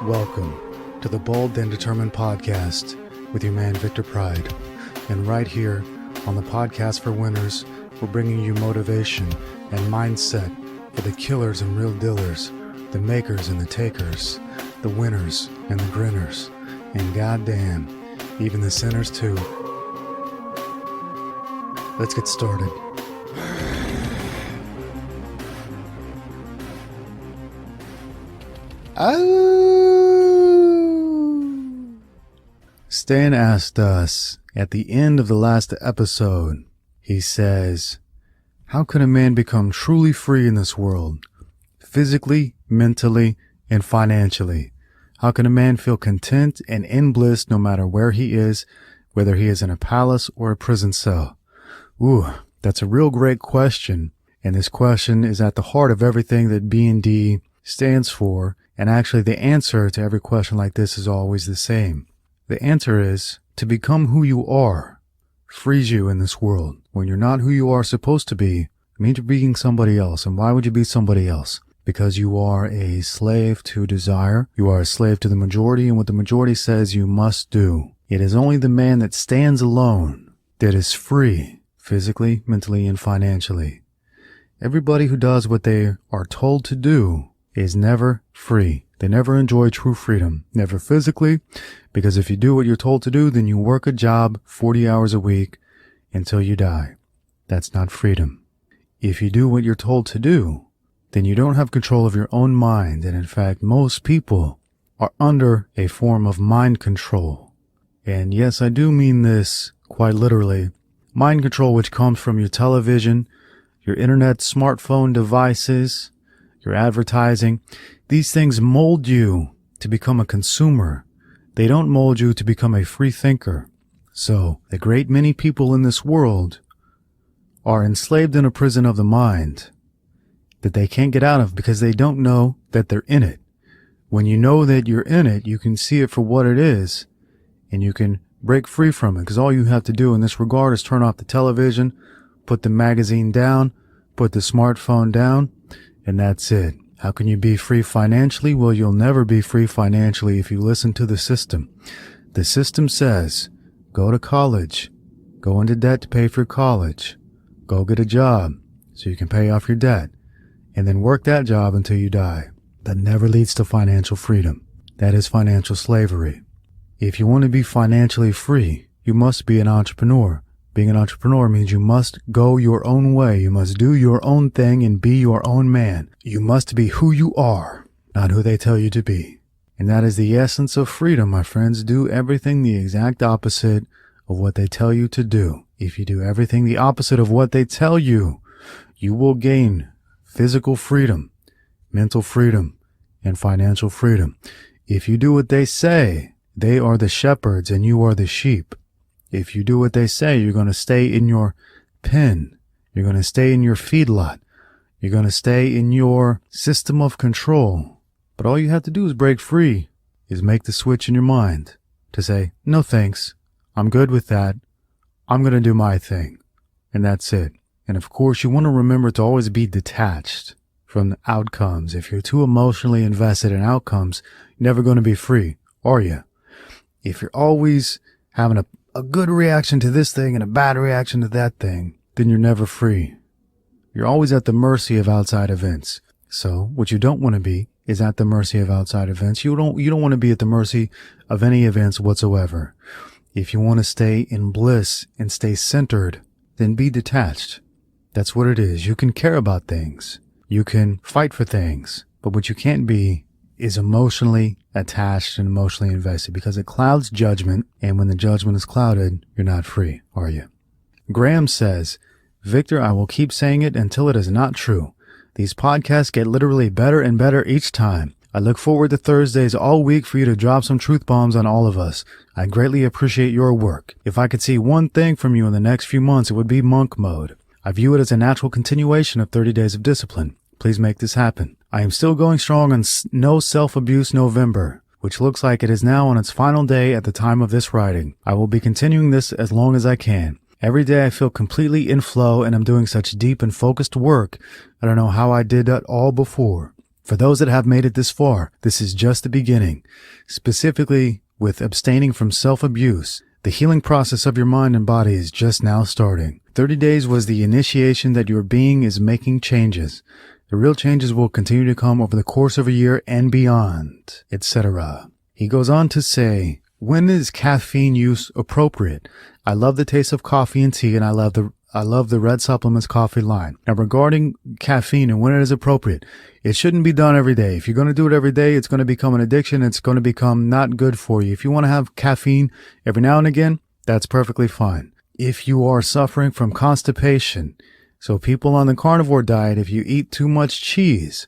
Welcome to the Bold and Determined Podcast with your man Victor Pride. And right here on the Podcast for Winners, we're bringing you motivation and mindset for the killers and real dealers, the makers and the takers, the winners and the grinners, and goddamn, even the sinners too. Let's get started. Stan asked us at the end of the last episode, he says, how can a man become truly free in this world? Physically, mentally, and financially. How can a man feel content and in bliss no matter where he is, whether he is in a palace or a prison cell? Ooh, that's a real great question. And this question is at the heart of everything that B&D stands for. And actually the answer to every question like this is always the same. The answer is to become who you are frees you in this world. When you're not who you are supposed to be, it means you're being somebody else. And why would you be somebody else? Because you are a slave to desire. You are a slave to the majority and what the majority says you must do. It is only the man that stands alone that is free, physically, mentally, and financially. Everybody who does what they are told to do is never free. They never enjoy true freedom. Never physically, because if you do what you're told to do, then you work a job 40 hours a week until you die. That's not freedom. If you do what you're told to do, then you don't have control of your own mind. And in fact, most people are under a form of mind control. And yes, I do mean this quite literally. Mind control, which comes from your television, your internet, smartphone devices, your advertising. These things mold you to become a consumer. They don't mold you to become a free thinker. So, the great many people in this world are enslaved in a prison of the mind that they can't get out of because they don't know that they're in it. When you know that you're in it, you can see it for what it is, and you can break free from it, because all you have to do in this regard is turn off the television, put the magazine down, put the smartphone down, and that's it. How can you be free financially? Well, you'll never be free financially if you listen to the system. The system says, go to college, go into debt to pay for college, go get a job so you can pay off your debt, and then work that job until you die. That never leads to financial freedom. That is financial slavery. If you want to be financially free, you must be an entrepreneur. Being an entrepreneur means you must go your own way. You must do your own thing and be your own man. You must be who you are, not who they tell you to be. And that is the essence of freedom, my friends. Do everything the exact opposite of what they tell you to do. If you do everything the opposite of what they tell you, you will gain physical freedom, mental freedom, and financial freedom. If you do what they say, they are the shepherds and you are the sheep. If you do what they say, you're going to stay in your pen. You're going to stay in your feedlot. You're going to stay in your system of control. But all you have to do is break free, is make the switch in your mind to say, no thanks, I'm good with that. I'm going to do my thing. And that's it. And of course, you want to remember to always be detached from the outcomes. If you're too emotionally invested in outcomes, you're never going to be free, are you? If you're always having a good reaction to this thing and a bad reaction to that thing, then you're never free. You're always at the mercy of outside events. So what you don't want to be is at the mercy of outside events. You don't want to be at the mercy of any events whatsoever. If you want to stay in bliss and stay centered, then be detached. That's what it is. You can care about things. You can fight for things. But what you can't be is emotionally attached and emotionally invested, because it clouds judgment, and when the judgment is clouded, you're not free, are you? Graham says, Victor, I will keep saying it until it is not true. These podcasts get literally better and better each time. I look forward to Thursdays all week for you to drop some truth bombs on all of us. I greatly appreciate your work. If I could see one thing from you in the next few months, it would be monk mode. I view it as a natural continuation of 30 days of discipline. Please make this happen. I am still going strong on No Self-Abuse November, which looks like it is now on its final day at the time of this writing. I will be continuing this as long as I can. Every day I feel completely in flow, and I'm doing such deep and focused work. I don't know how I did that all before. For those that have made it this far, this is just the beginning. Specifically with abstaining from self-abuse, the healing process of your mind and body is just now starting. 30 days was the initiation that your being is making changes. The real changes will continue to come over the course of a year and beyond, etc. He goes on to say, when is caffeine use appropriate? I love the taste of coffee and tea, and I love the Red Supplements coffee line. Now, regarding caffeine and when it is appropriate, it shouldn't be done every day. If you're going to do it every day, it's going to become an addiction. It's going to become not good for you. If you want to have caffeine every now and again, that's perfectly fine. If you are suffering from constipation, so people on the carnivore diet, if you eat too much cheese,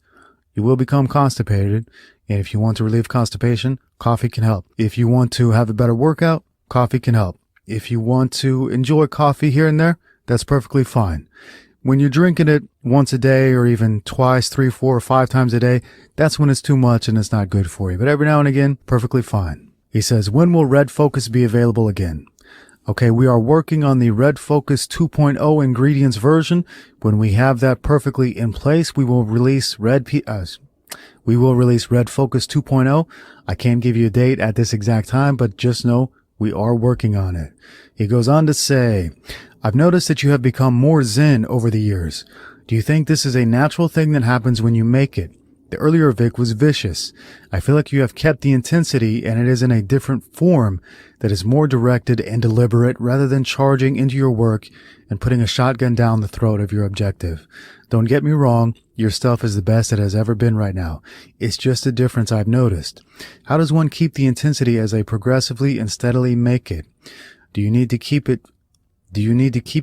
you will become constipated. And if you want to relieve constipation, coffee can help. If you want to have a better workout, coffee can help. If you want to enjoy coffee here and there, that's perfectly fine. When you're drinking it once a day or even twice, 3, 4, or 5 times a day, that's when it's too much and it's not good for you. But every now and again, perfectly fine. He says, when will Red Focus be available again? Okay, we are working on the Red Focus 2.0 ingredients version. When we have that perfectly in place, we will release Red Focus 2.0. I can't give you a date at this exact time, but just know we are working on it. He goes on to say, I've noticed that you have become more zen over the years. Do you think this is a natural thing that happens when you make it? The earlier Vic was vicious. I feel like you have kept the intensity, and it is in a different form that is more directed and deliberate rather than charging into your work and putting a shotgun down the throat of your objective. Don't get me wrong, your stuff is the best it has ever been right now. It's just a difference I've noticed. How does one keep the intensity as they progressively and steadily make it? Do you need to keep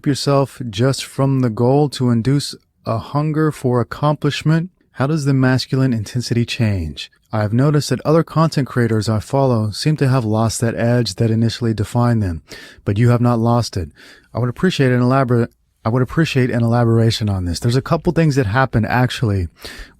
yourself just from the goal to induce a hunger for accomplishment? How does the masculine intensity change? I have noticed that other content creators I follow seem to have lost that edge that initially defined them, but you have not lost it. I would appreciate an elaboration on this. There's a couple things that happen actually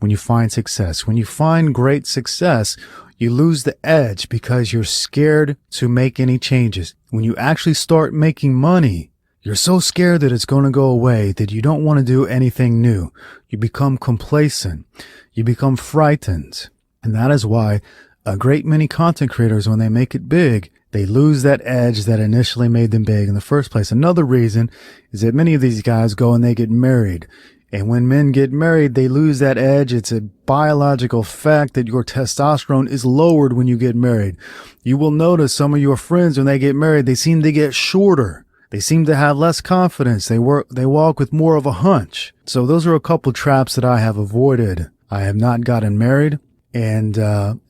when you find success. When you find great success, you lose the edge because you're scared to make any changes. When you actually start making money, you're so scared that it's going to go away that you don't want to do anything new. You become complacent. You become frightened. And that is why a great many content creators, when they make it big, they lose that edge that initially made them big in the first place. Another reason is that many of these guys go and they get married. And when men get married, they lose that edge. It's a biological fact that your testosterone is lowered when you get married. You will notice some of your friends, when they get married, they seem to get shorter. They seem to have less confidence. They walk with more of a hunch. So those are a couple traps that I have avoided. I have not gotten married. And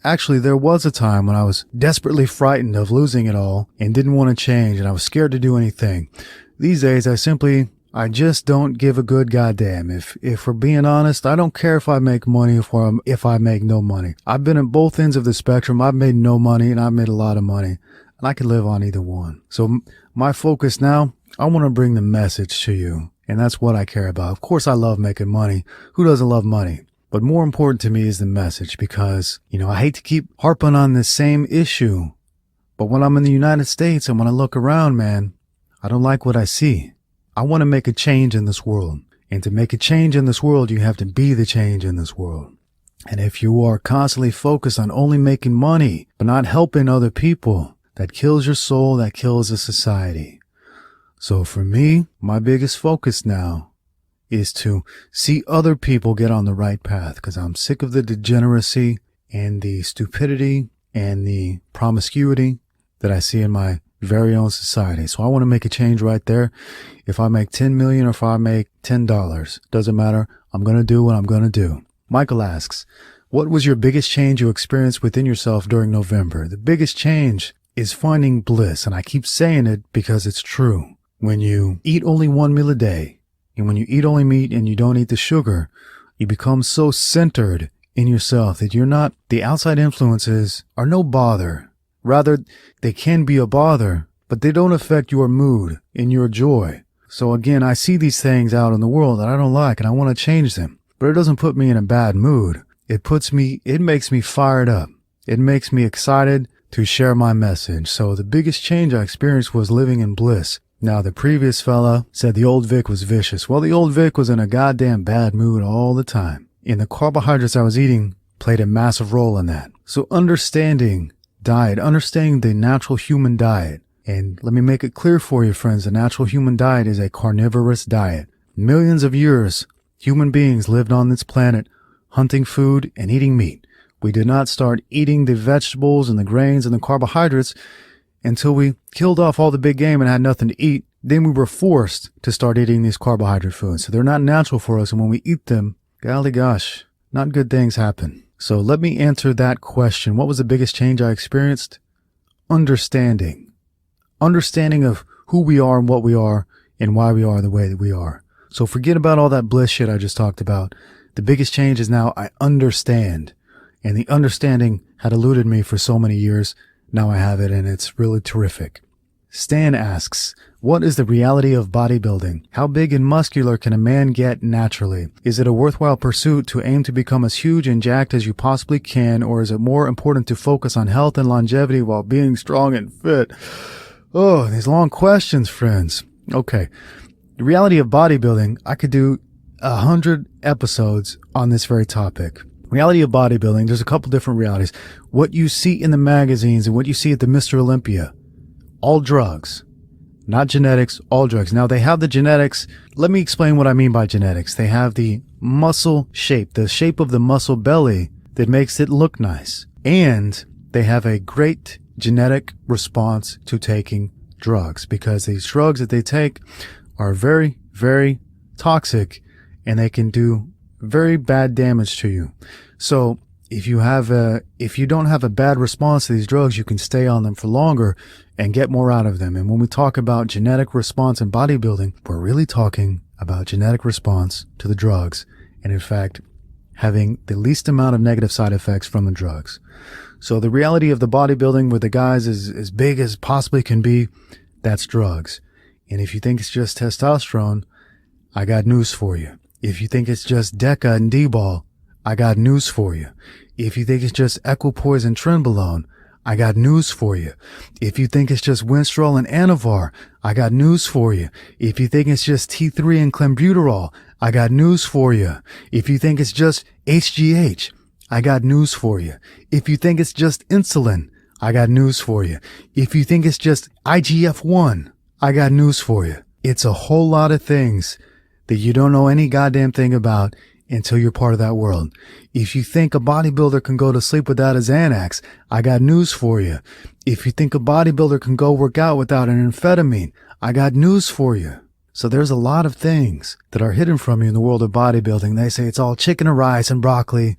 actually, there was a time when I was desperately frightened of losing it all and didn't want to change, and I was scared to do anything. These days, I just don't give a good goddamn. If we're being honest, I don't care if I make money or if I make no money. I've been at both ends of the spectrum. I've made no money and I've made a lot of money, and I could live on either one. So my focus now, I want to bring the message to you, and that's what I care about. Of course, I love making money. Who doesn't love money? But more important to me is the message, because, I hate to keep harping on this same issue. But when I'm in the United States and when I look around, man, I don't like what I see. I want to make a change in this world. And to make a change in this world, you have to be the change in this world. And if you are constantly focused on only making money, but not helping other people, that kills your soul, that kills a society. So for me, my biggest focus now is to see other people get on the right path, because I'm sick of the degeneracy and the stupidity and the promiscuity that I see in my very own society. So I want to make a change right there. If I make 10 million or if I make $10, doesn't matter. I'm going to do what I'm going to do. Michael asks, what was your biggest change you experienced within yourself during November? The biggest change is finding bliss. And I keep saying it because it's true. When you eat only one meal a day, and when you eat only meat and you don't eat the sugar, you become so centered in yourself that the outside influences are no bother. Rather, they can be a bother, but they don't affect your mood and your joy. So again, I see these things out in the world that I don't like and I want to change them, but it doesn't put me in a bad mood. It makes me fired up. It makes me excited to share my message. So the biggest change I experienced was living in bliss. Now, the previous fella said the old Vic was vicious. Well, the old Vic was in a goddamn bad mood all the time. And the carbohydrates I was eating played a massive role in that. So understanding diet, understanding the natural human diet. And let me make it clear for you, friends, the natural human diet is a carnivorous diet. Millions of years, human beings lived on this planet hunting food and eating meat. We did not start eating the vegetables and the grains and the carbohydrates until we killed off all the big game and had nothing to eat. Then we were forced to start eating these carbohydrate foods. So they're not natural for us. And when we eat them, golly gosh, not good things happen. So let me answer that question. What was the biggest change I experienced? Understanding. Understanding of who we are and what we are and why we are the way that we are. So forget about all that bliss shit I just talked about. The biggest change is now I understand. And the understanding had eluded me for so many years. Now I have it, and it's really terrific. Stan asks, what is the reality of bodybuilding? How big and muscular can a man get naturally? Is it a worthwhile pursuit to aim to become as huge and jacked as you possibly can, or is it more important to focus on health and longevity while being strong and fit? Oh, these long questions, friends. Okay. The reality of bodybuilding, I could do 100 episodes on this very topic. Reality of bodybuilding, there's a couple different realities. What you see in the magazines and what you see at the Mr. Olympia, all drugs, not genetics, all drugs. Now they have the genetics. Let me explain what I mean by genetics. They have the muscle shape, the shape of the muscle belly that makes it look nice. And they have a great genetic response to taking drugs because these drugs that they take are very, very toxic and they can do very bad damage to you. So if you don't have a bad response to these drugs, you can stay on them for longer and get more out of them. And when we talk about genetic response in bodybuilding, we're really talking about genetic response to the drugs. And in fact, having the least amount of negative side effects from the drugs. So the reality of the bodybuilding where the guys is as big as possibly can be, that's drugs. And if you think it's just testosterone, I got news for you. If you think it's just Deca and D-ball, I got news for you. If you think it's just equipoise and trenbolone, I got news for you. If you think it's just Winstrol and Anavar, I got news for you. If you think it's just T3 and clenbuterol, I got news for you. If you think it's just HGH, I got news for you. If you think it's just insulin, I got news for you. If you think it's just IGF-1, I got news for you. It's a whole lot of things that you don't know any goddamn thing about until you're part of that world. If you think a bodybuilder can go to sleep without a Xanax, I got news for you. If you think a bodybuilder can go work out without an amphetamine, I got news for you. So there's a lot of things that are hidden from you in the world of bodybuilding. They say it's all chicken and rice and broccoli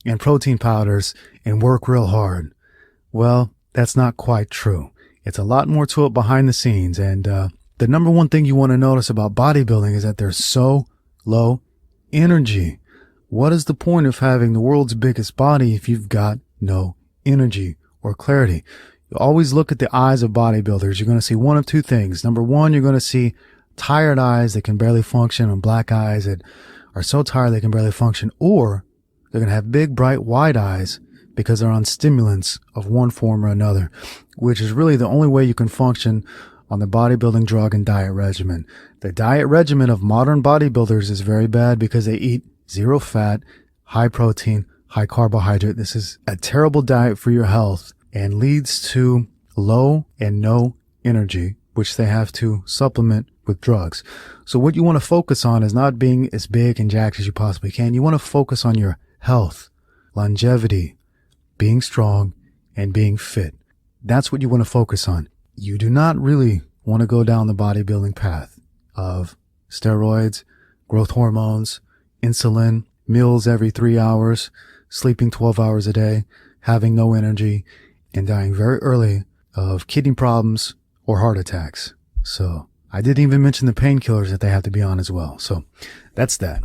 and protein powders and work real hard. Well, that's not quite true. It's a lot more to it behind the scenes. And the number one thing you want to notice about bodybuilding is that there's so low energy. What is the point of having the world's biggest body if you've got no energy or clarity? You always look at the eyes of bodybuilders. You're going to see one of two things. Number one, you're going to see tired eyes that can barely function and black eyes that are so tired they can barely function, or they're going to have big, bright, wide eyes because they're on stimulants of one form or another, which is really the only way you can function on the bodybuilding drug and diet regimen. The diet regimen of modern bodybuilders is very bad because they eat zero fat, high protein, high carbohydrate. This is a terrible diet for your health and leads to low and no energy, which they have to supplement with drugs. So what you want to focus on is not being as big and jacked as you possibly can. You want to focus on your health, longevity, being strong, and being fit. That's what you want to focus on. You do not really want to go down the bodybuilding path of steroids, growth hormones, insulin, meals every 3 hours, sleeping 12 hours a day, having no energy, and dying very early of kidney problems or heart attacks. So I didn't even mention the painkillers that they have to be on as well. So that's that.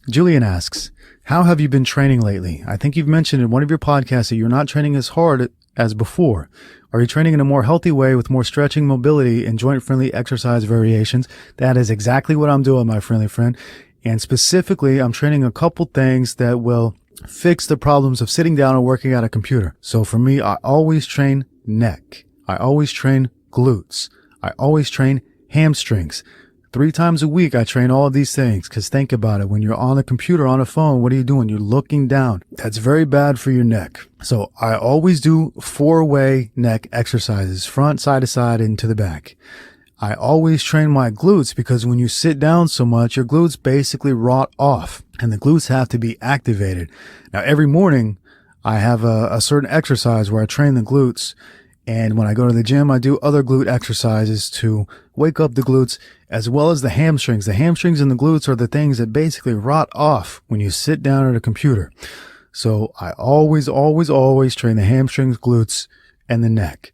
Julian asks, how have you been training lately? I think you've mentioned in one of your podcasts that you're not training as hard as before. Are you training in a more healthy way with more stretching, mobility, and joint-friendly exercise variations? That is exactly what I'm doing, my friendly friend. And specifically, I'm training a couple things that will fix the problems of sitting down and working at a computer. So for me, I always train neck. I always train glutes. I always train hamstrings. 3 times a week, I train all of these things. Because think about it. When you're on a computer, on a phone, what are you doing? You're looking down. That's very bad for your neck. So I always do 4-way neck exercises, front, side to side, and to the back. I always train my glutes because when you sit down so much, your glutes basically rot off and the glutes have to be activated. Now, every morning I have a certain exercise where I train the glutes. And when I go to the gym, I do other glute exercises to wake up the glutes as well as the hamstrings. The hamstrings and the glutes are the things that basically rot off when you sit down at a computer. So I always train the hamstrings, glutes, and the neck.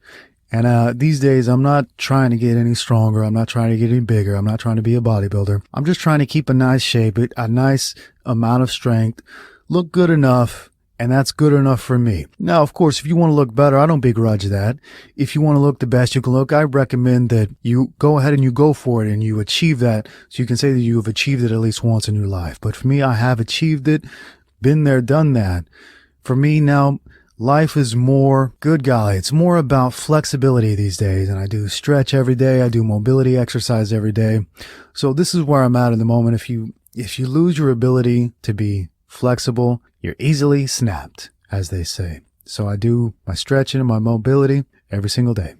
And these days, I'm not trying to get any stronger. I'm not trying to get any bigger. I'm not trying to be a bodybuilder. I'm just trying to keep a nice shape, a nice amount of strength, look good enough, and that's good enough for me. Now, of course, if you want to look better, I don't begrudge that. If you want to look the best you can look, I recommend that you go ahead and you go for it and you achieve that so you can say that you have achieved it at least once in your life. But for me, I have achieved it, been there, done that. For me now, life is more, good golly, it's more about flexibility these days. And I do stretch every day. I do mobility exercise every day. So this is where I'm at the moment. If you lose your ability to be flexible, you're easily snapped, as they say. So I do my stretching and my mobility every single day.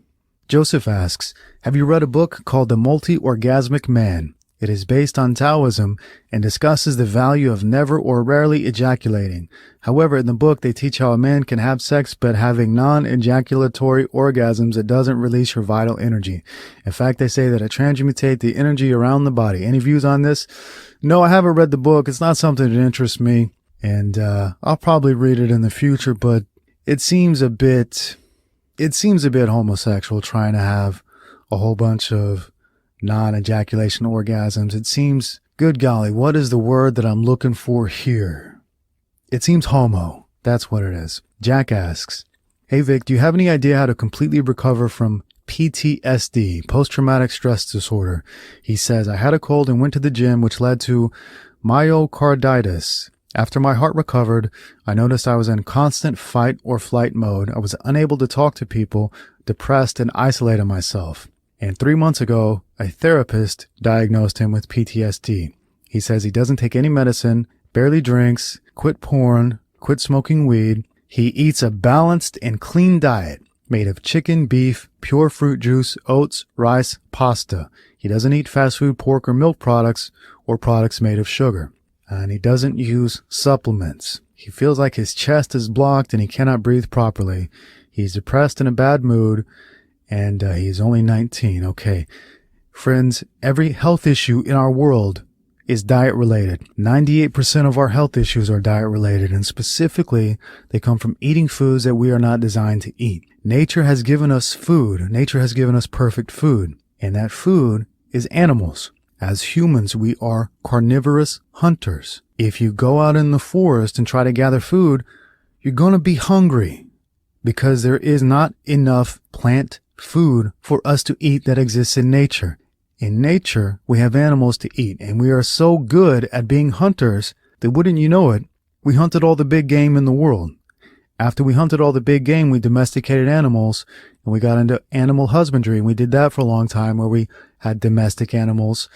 Joseph asks, have you read a book called The Multi-Orgasmic Man? It is based on Taoism and discusses the value of never or rarely ejaculating. However, in the book, they teach how a man can have sex but having non-ejaculatory orgasms that doesn't release your vital energy. In fact, they say that it transmutates the energy around the body. Any views on this? No, I haven't read the book. It's not something that interests me. And I'll probably read it in the future, but it seems a bit homosexual trying to have a whole bunch of non-ejaculation orgasms. It seems, good golly, what is the word that I'm looking for here? It seems homo. That's what it is. Jack asks, hey Vic, do you have any idea how to completely recover from PTSD, post-traumatic stress disorder? He says, I had a cold and went to the gym, which led to myocarditis. After my heart recovered, I noticed I was in constant fight or flight mode. I was unable to talk to people, depressed, and isolated myself. And 3 months ago, a therapist diagnosed him with PTSD. He says he doesn't take any medicine, barely drinks, quit porn, quit smoking weed. He eats a balanced and clean diet made of chicken, beef, pure fruit juice, oats, rice, pasta. He doesn't eat fast food, pork, or milk products, or products made of sugar. And he doesn't use supplements. He feels like his chest is blocked and he cannot breathe properly. He's depressed, in a bad mood, and he's only 19. Okay. Friends, every health issue in our world is diet related. 98% of our health issues are diet related, and specifically, they come from eating foods that we are not designed to eat. Nature has given us food. Nature has given us perfect food, and that food is animals. As humans, we are carnivorous hunters. If you go out in the forest and try to gather food, you're going to be hungry because there is not enough plant food for us to eat that exists in nature. In nature, we have animals to eat, and we are so good at being hunters that, wouldn't you know it, we hunted all the big game in the world. After we hunted all the big game, we domesticated animals, and we got into animal husbandry, and we did that for a long time where we had domestic animals.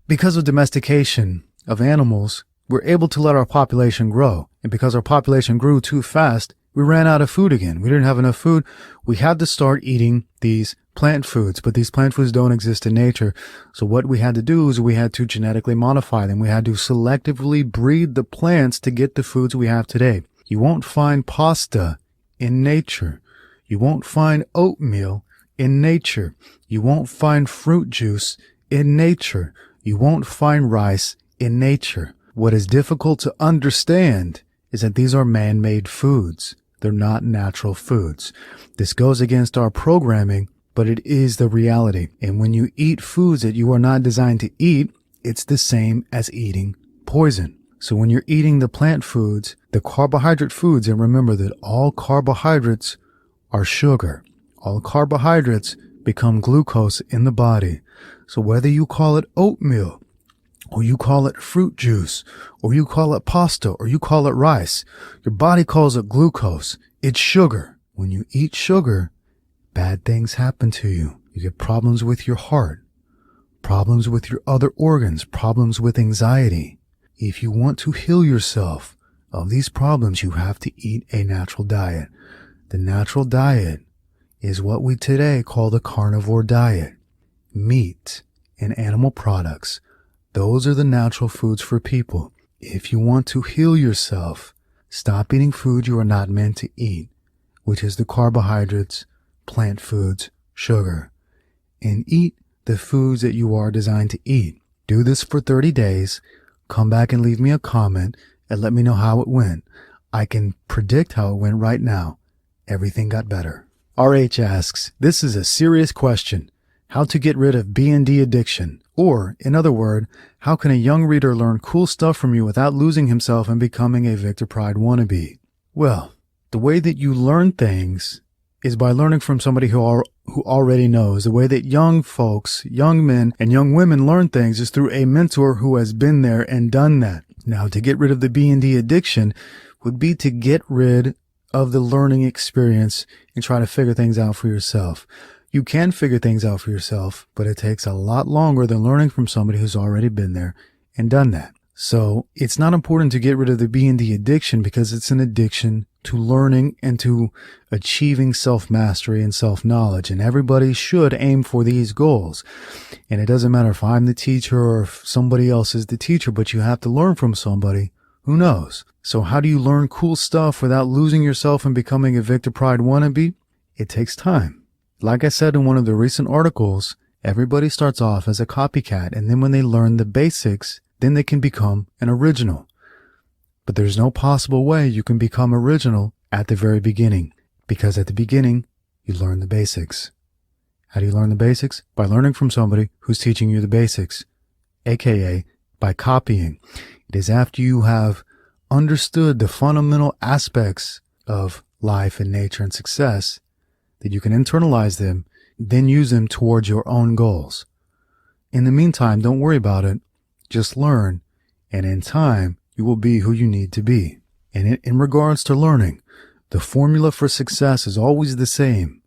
Because of domestication of animals, we're able to let our population grow. And because our population grew too fast, we ran out of food again. We didn't have enough food. We had to start eating these plant foods, but these plant foods don't exist in nature. So what we had to do is we had to genetically modify them. We had to selectively breed the plants to get the foods we have today. You won't find pasta in nature. You won't find oatmeal in nature. You won't find fruit juice in nature. You won't find rice in nature. What is difficult to understand is that these are man-made foods. They're not natural foods. This goes against our programming, but it is the reality. And when you eat foods that you are not designed to eat, it's the same as eating poison. So when you're eating the plant foods, the carbohydrate foods, and remember that all carbohydrates are sugar. All carbohydrates become glucose in the body. So whether you call it oatmeal, or you call it fruit juice, or you call it pasta, or you call it rice, your body calls it glucose. It's sugar. When you eat sugar, bad things happen to you. You get problems with your heart, problems with your other organs, problems with anxiety. If you want to heal yourself of these problems, you have to eat a natural diet. The natural diet is what we today call the carnivore diet. Meat and animal products, those are the natural foods for people. If you want to heal yourself, stop eating food you are not meant to eat, which is the carbohydrates, plant foods, sugar, and eat the foods that you are designed to eat. Do this for 30 days. Come back and leave me a comment and let me know how it went. I can predict how it went right now. Everything got better. RH asks, this is a serious question. How to get rid of B&D addiction? Or, in other words, how can a young reader learn cool stuff from you without losing himself and becoming a Victor Pride wannabe? Well, the way that you learn things is by learning from somebody who already knows. The way that young folks, young men and young women learn things is through a mentor who has been there and done that. Now, to get rid of the B&D addiction would be to get rid of the learning experience and try to figure things out for yourself. You can figure things out for yourself, but it takes a lot longer than learning from somebody who's already been there and done that. So it's not important to get rid of the B&D addiction because it's an addiction to learning and to achieving self-mastery and self-knowledge. And everybody should aim for these goals. And it doesn't matter if I'm the teacher or if somebody else is the teacher, but you have to learn from somebody who knows. So how do you learn cool stuff without losing yourself and becoming a Victor Pride wannabe? It takes time. Like I said in one of the recent articles, everybody starts off as a copycat, and then when they learn the basics, then they can become an original. But there's no possible way you can become original at the very beginning, because at the beginning, you learn the basics. How do you learn the basics? By learning from somebody who's teaching you the basics, aka by copying. It is after you have understood the fundamental aspects of life and nature and success that you can internalize them, then use them towards your own goals. In the meantime, don't worry about it. Just learn, and in time, you will be who you need to be. And in regards to learning, the formula for success is always the same,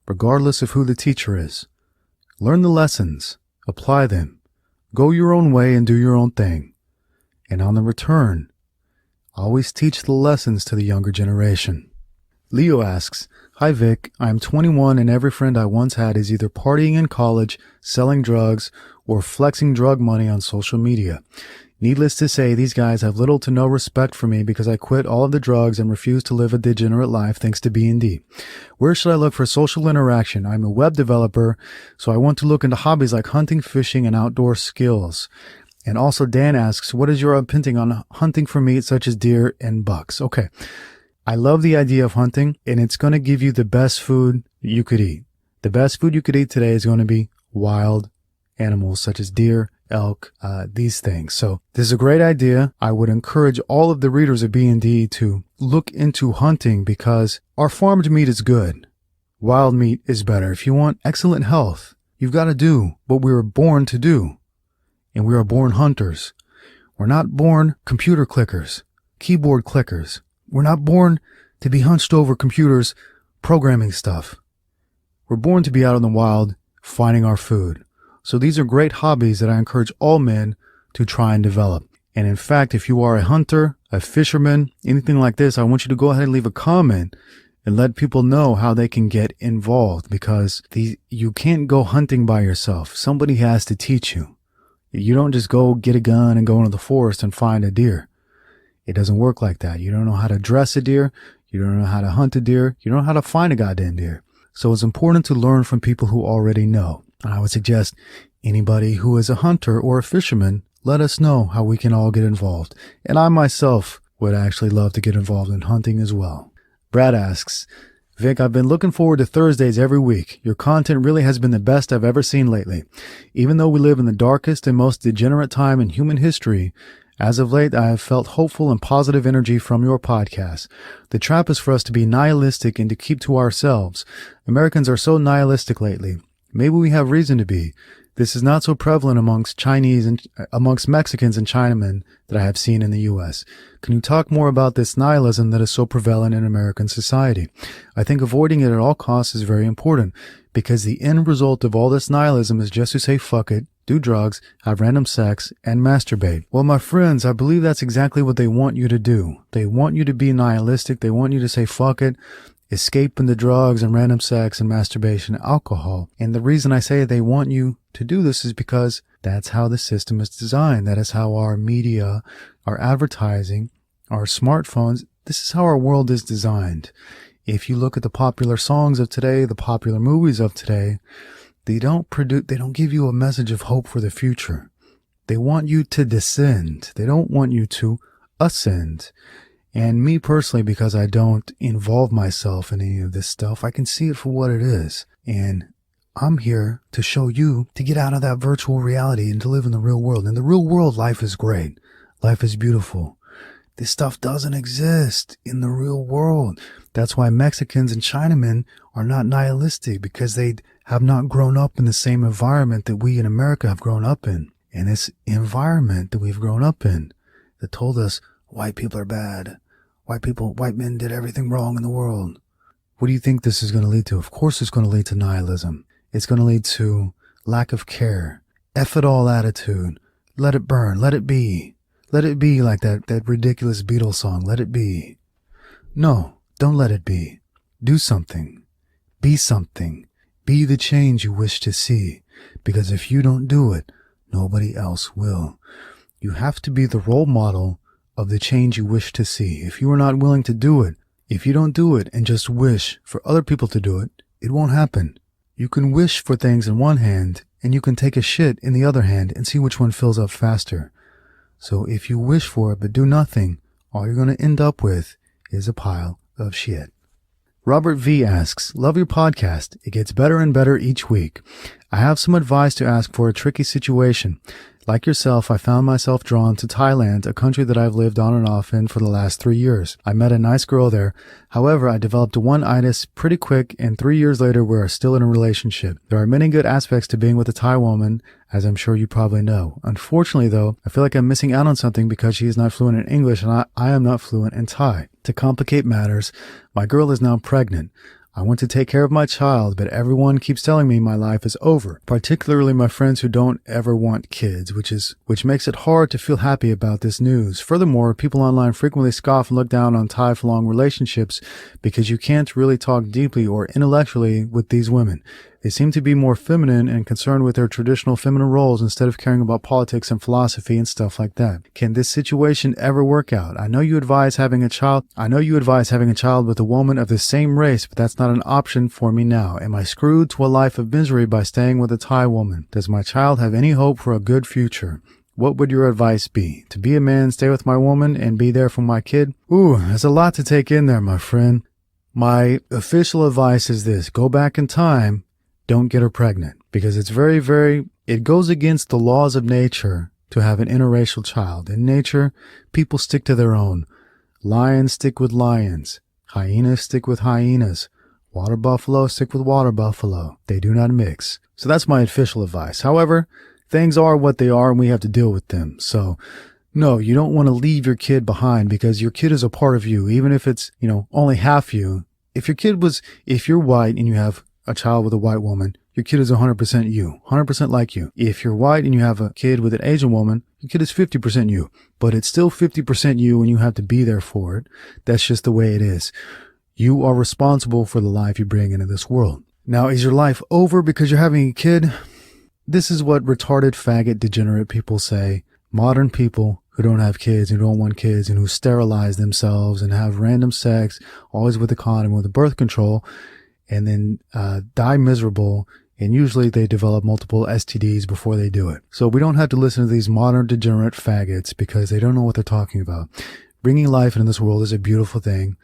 regardless of who the teacher is. Learn the lessons, apply them, go your own way and do your own thing. And on the return, always teach the lessons to the younger generation. Leo asks, Hi Vic, I'm 21 and every friend I once had is either partying in college, selling drugs, or flexing drug money on social media. Needless to say, these guys have little to no respect for me because I quit all of the drugs and refuse to live a degenerate life thanks to B&D. Where should I look for social interaction? I'm a web developer, so I want to look into hobbies like hunting, fishing, and outdoor skills. And also Dan asks, what is your opinion on hunting for meat such as deer and bucks? Okay. I love the idea of hunting, and it's going to give you the best food you could eat. The best food you could eat today is going to be wild animals such as deer, elk, these things. So this is a great idea. I would encourage all of the readers of B&D to look into hunting because our farmed meat is good. Wild meat is better. If you want excellent health, you've got to do what we were born to do. And we are born hunters. We're not born computer clickers, keyboard clickers. We're not born to be hunched over computers programming stuff. We're born to be out in the wild finding our food. So these are great hobbies that I encourage all men to try and develop. And in fact, if you are a hunter, a fisherman, anything like this, I want you to go ahead and leave a comment and let people know how they can get involved because you can't go hunting by yourself. Somebody has to teach you. You don't just go get a gun and go into the forest and find a deer. It doesn't work like that. You don't know how to dress a deer. You don't know how to hunt a deer. You don't know how to find a goddamn deer. So it's important to learn from people who already know. And I would suggest anybody who is a hunter or a fisherman, let us know how we can all get involved. And I myself would actually love to get involved in hunting as well. Brad asks, Vic, I've been looking forward to Thursdays every week. Your content really has been the best I've ever seen lately. Even though we live in the darkest and most degenerate time in human history, as of late, I have felt hopeful and positive energy from your podcast. The trap is for us to be nihilistic and to keep to ourselves. Americans are so nihilistic lately. Maybe we have reason to be. This is not so prevalent amongst Mexicans and Chinamen that I have seen in the U.S. Can you talk more about this nihilism that is so prevalent in American society? I think avoiding it at all costs is very important because the end result of all this nihilism is just to say fuck it, do drugs, have random sex, and masturbate. Well, my friends, I believe that's exactly what they want you to do. They want you to be nihilistic. They want you to say fuck it, escape into drugs and random sex and masturbation and alcohol. And the reason I say they want you to do this is because that's how the system is designed. That is how our media, our advertising, our smartphones, this is how our world is designed. If you look at the popular songs of today, the popular movies of today, they don't give you a message of hope for the future. They want you to descend. They don't want you to ascend. And me personally, because I don't involve myself in any of this stuff, I can see it for what it is. And I'm here to show you to get out of that virtual reality and to live in the real world. In the real world, life is great. Life is beautiful. This stuff doesn't exist in the real world. That's why Mexicans and Chinamen are not nihilistic, because they have not grown up in the same environment that we in America have grown up in. And this environment that we've grown up in that told us white people are bad. White men did everything wrong in the world. What do you think this is going to lead to? Of course it's going to lead to nihilism. It's going to lead to lack of care, F it all attitude. Let it burn. Let it be. Let it be like that ridiculous Beatles song. Let it be. No, don't let it be. Do something. Be something. Be the change you wish to see. Because if you don't do it, nobody else will. You have to be the role model of the change you wish to see. If you are not willing to do it, if you don't do it and just wish for other people to do it, it won't happen. You can wish for things in one hand and you can take a shit in the other hand and see which one fills up faster. So if you wish for it but do nothing, all you're going to end up with is a pile of shit. Robert V asks, love your podcast. It gets better and better each week. I have some advice to ask for a tricky situation. Like yourself, I found myself drawn to Thailand, a country that I've lived on and off in for the last 3 years. I met a nice girl there. However, I developed one-itis pretty quick, and 3 years later, we are still in a relationship. There are many good aspects to being with a Thai woman, as I'm sure you probably know. Unfortunately, though, I feel like I'm missing out on something because she is not fluent in English and I am not fluent in Thai. To complicate matters, my girl is now pregnant. I want to take care of my child, but everyone keeps telling me my life is over, particularly my friends who don't ever want kids, which makes it hard to feel happy about this news. Furthermore, people online frequently scoff and look down on Thai for long relationships because you can't really talk deeply or intellectually with these women. They seem to be more feminine and concerned with their traditional feminine roles instead of caring about politics and philosophy and stuff like that. Can this situation ever work out? I know you advise having a child with a woman of the same race, but that's not an option for me now. Am I screwed to a life of misery by staying with a Thai woman? Does my child have any hope for a good future? What would your advice be? To be a man, stay with my woman, and be there for my kid? Ooh, there's a lot to take in there, my friend. My official advice is this. Go back in time. Don't get her pregnant, because it's it goes against the laws of nature to have an interracial child. In nature, people stick to their own. Lions stick with lions. Hyenas stick with hyenas. Water buffalo stick with water buffalo. They do not mix. So that's my official advice. However, things are what they are and we have to deal with them. So no, you don't want to leave your kid behind because your kid is a part of you, even if it's, only half you. If you're white and you have a child with a white woman, your kid is 100% you, 100% like you. If you're white and you have a kid with an Asian woman, your kid is 50% you, but it's still 50% you and you have to be there for it. That's just the way it is. You are responsible for the life you bring into this world. Now, is your life over because you're having a kid? This is what retarded, faggot, degenerate people say. Modern people who don't have kids, who don't want kids, and who sterilize themselves and have random sex, always with a condom, with a birth control, and then die miserable, and usually they develop multiple STDs before they do it. So we don't have to listen to these modern degenerate faggots because they don't know what they're talking about. Bringing life into this world is a beautiful thing,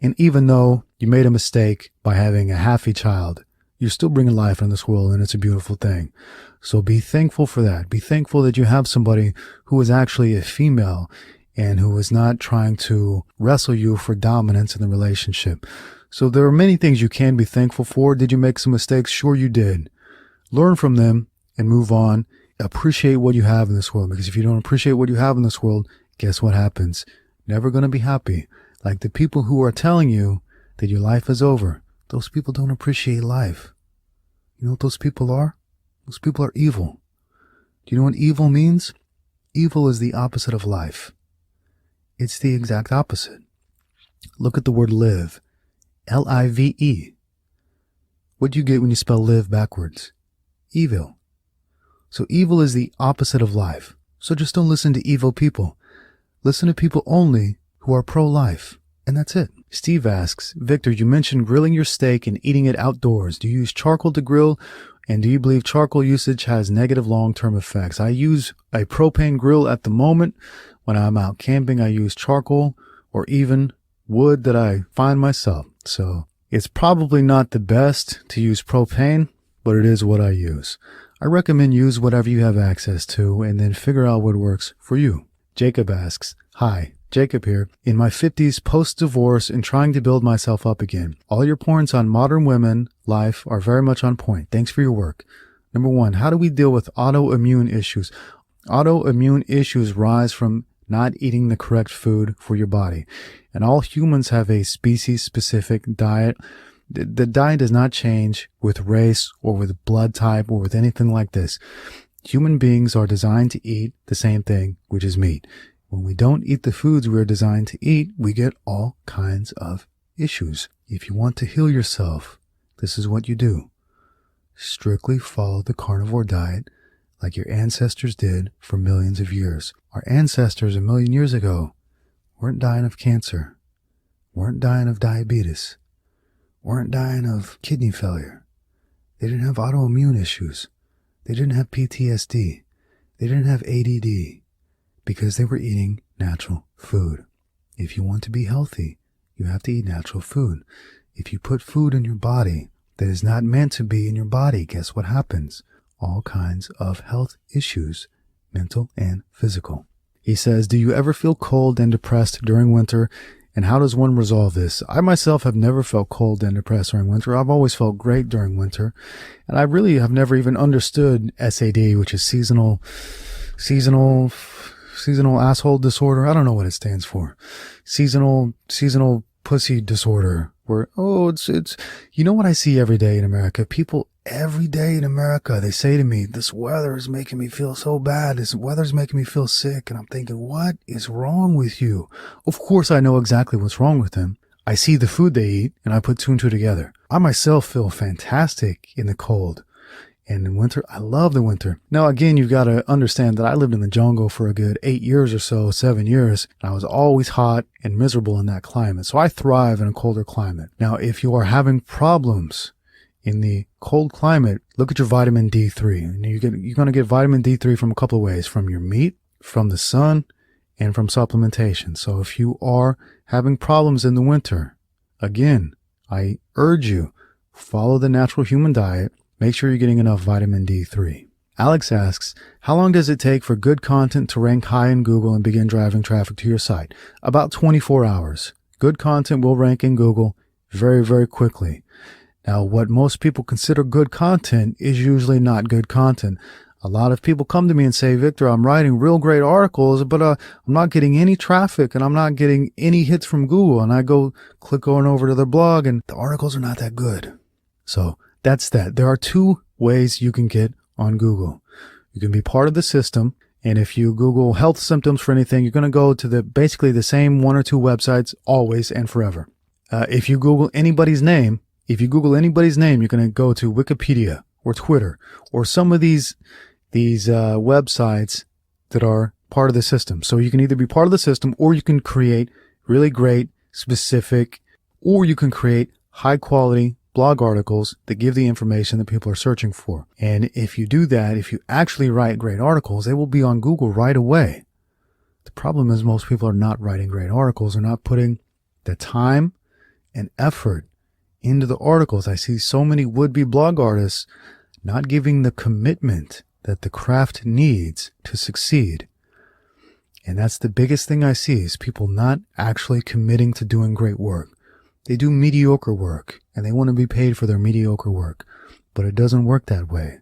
and even though you made a mistake by having a halfy child, you're still bringing life into this world, and it's a beautiful thing. So be thankful for that. Be thankful that you have somebody who is actually a female and who is not trying to wrestle you for dominance in the relationship. So there are many things you can be thankful for. Did you make some mistakes? Sure you did. Learn from them and move on. Appreciate what you have in this world, because if you don't appreciate what you have in this world, guess what happens? Never going to be happy. Like the people who are telling you that your life is over. Those people don't appreciate life. You know what those people are? Those people are evil. Do you know what evil means? Evil is the opposite of life. It's the exact opposite. Look at the word live. L-I-V-E. What do you get when you spell live backwards? Evil. So evil is the opposite of life. So just don't listen to evil people. Listen to people only who are pro-life. And that's it. Steve asks, Victor, you mentioned grilling your steak and eating it outdoors. Do you use charcoal to grill? And do you believe charcoal usage has negative long-term effects? I use a propane grill at the moment. When I'm out camping, I use charcoal or even wood that I find myself. So it's probably not the best to use propane, but it is what I use. I recommend use whatever you have access to and then figure out what works for you. Jacob asks, hi, Jacob here, in my 50s post-divorce and trying to build myself up again. All your points on modern women life are very much on point. Thanks for your work. Number 1, how do we deal with autoimmune issues? Autoimmune issues rise from not eating the correct food for your body. And all humans have a species-specific diet. The diet does not change with race or with blood type or with anything like this. Human beings are designed to eat the same thing, which is meat. When we don't eat the foods we are designed to eat, we get all kinds of issues. If you want to heal yourself, this is what you do. Strictly follow the carnivore diet like your ancestors did for millions of years. Our ancestors a million years ago weren't dying of cancer, weren't dying of diabetes, weren't dying of kidney failure. They didn't have autoimmune issues. They didn't have PTSD. They didn't have ADD because they were eating natural food. If you want to be healthy, you have to eat natural food. If you put food in your body that is not meant to be in your body, guess what happens? All kinds of health issues, mental and physical. He says, do you ever feel cold and depressed during winter? And how does one resolve this? I myself have never felt cold and depressed during winter. I've always felt great during winter. And I really have never even understood SAD, which is seasonal asshole disorder. I don't know what it stands for. Seasonal pussy disorder. Where, it's, you know what I see every day in America? People every day in America, they say to me, this weather is making me feel so bad. This weather's making me feel sick. And I'm thinking, what is wrong with you? Of course, I know exactly what's wrong with them. I see the food they eat and I put two and two together. I myself feel fantastic in the cold. And in winter, I love the winter. Now, again, you've got to understand that I lived in the jungle for a good 8 years or so, 7 years. And I was always hot and miserable in that climate. So I thrive in a colder climate. Now, if you are having problems in the cold climate, look at your vitamin D3. And you're going to get vitamin D3 from a couple of ways, from your meat, from the sun, and from supplementation. So if you are having problems in the winter, again, I urge you, follow the natural human diet. Make sure you're getting enough vitamin D3. Alex asks, how long does it take for good content to rank high in Google and begin driving traffic to your site? About 24 hours. Good content will rank in Google very, very quickly. Now, what most people consider good content is usually not good content. A lot of people come to me and say, Victor, I'm writing real great articles, but I'm not getting any traffic and I'm not getting any hits from Google. And I go click on over to their blog and the articles are not that good. So that's that. There are two ways you can get on Google. You can be part of the system. And if you Google health symptoms for anything, you're going to go to basically the same one or two websites always and forever. If you Google anybody's name, you're going to go to Wikipedia or Twitter or some of these websites that are part of the system. So you can either be part of the system or you can create really great, specific, or you can create high quality blog articles that give the information that people are searching for. And if you do that, if you actually write great articles, they will be on Google right away. The problem is most people are not writing great articles. They're not putting the time and effort into the articles. I see so many would-be blog artists not giving the commitment that the craft needs to succeed. And that's the biggest thing I see is people not actually committing to doing great work. They do mediocre work and they want to be paid for their mediocre work, but it doesn't work that way.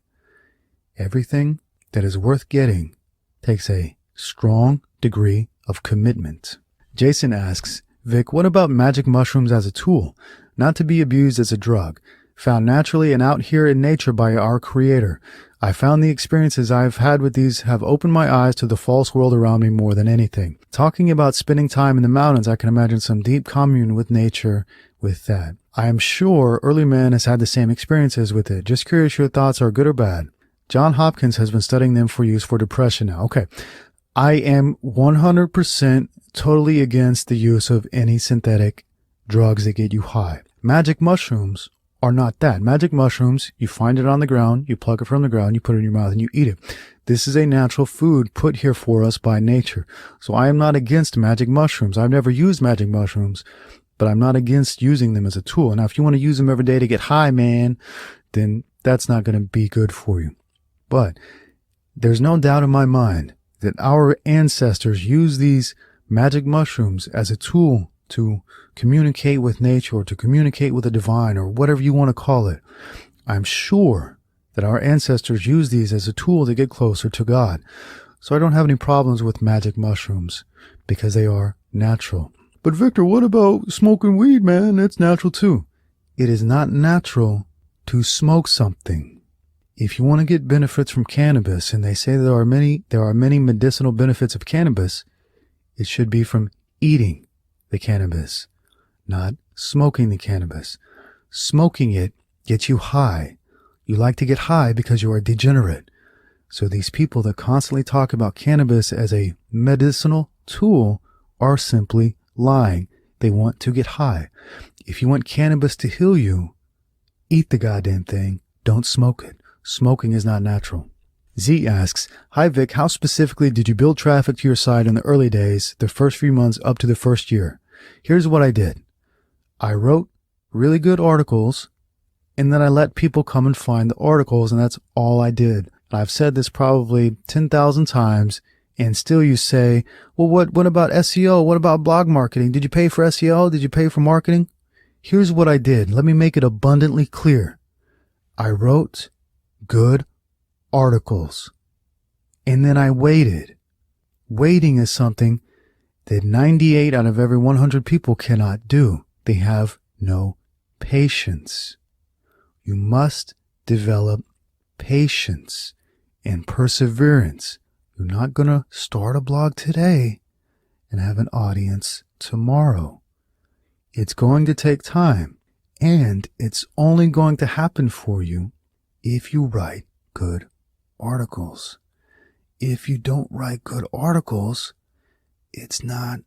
Everything that is worth getting takes a strong degree of commitment. Jason asks, Vic, what about magic mushrooms as a tool, not to be abused as a drug? found naturally and out here in nature by our Creator. I found the experiences I've had with these have opened my eyes to the false world around me more than anything. Talking about spending time in the mountains, I can imagine some deep commune with nature with that. I am sure early man has had the same experiences with it. Just curious your thoughts are good or bad. John Hopkins has been studying them for use for depression now. Okay. I am 100% totally against the use of any synthetic drugs that get you high. Magic mushrooms are not that. Magic mushrooms, you find it on the ground, you pluck it from the ground, you put it in your mouth and you eat it. This is a natural food put here for us by nature. So I am not against magic mushrooms. I've never used magic mushrooms, but I'm not against using them as a tool. Now, if you want to use them every day to get high, man, then that's not going to be good for you. But there's no doubt in my mind that our ancestors used these magic mushrooms as a tool to communicate with nature or to communicate with the divine or whatever you want to call it. I'm sure that our ancestors used these as a tool to get closer to God. So I don't have any problems with magic mushrooms because they are natural. But Victor, what about smoking weed, man? It's natural too. It is not natural to smoke something. If you want to get benefits from cannabis, and they say there are many medicinal benefits of cannabis, it should be from eating the cannabis, not smoking the cannabis. Smoking it gets you high. You like to get high because you are degenerate. So these people that constantly talk about cannabis as a medicinal tool are simply lying. They want to get high. If you want cannabis to heal you, eat the goddamn thing. Don't smoke it. Smoking is not natural. Z asks, hi Vic, how specifically did you build traffic to your site in the early days, the first few months up to the first year? Here's what I did. I wrote really good articles, and then I let people come and find the articles, and that's all I did. I've said this probably 10,000 times, and still you say, well, what about SEO? What about blog marketing? Did you pay for SEO? Did you pay for marketing? Here's what I did. Let me make it abundantly clear. I wrote good articles, and then I waited. Waiting is something that 98 out of every 100 people cannot do. They have no patience. You must develop patience and perseverance. You're not going to start a blog today and have an audience tomorrow. It's going to take time, and it's only going to happen for you if you write good articles. If you don't write good articles, it's not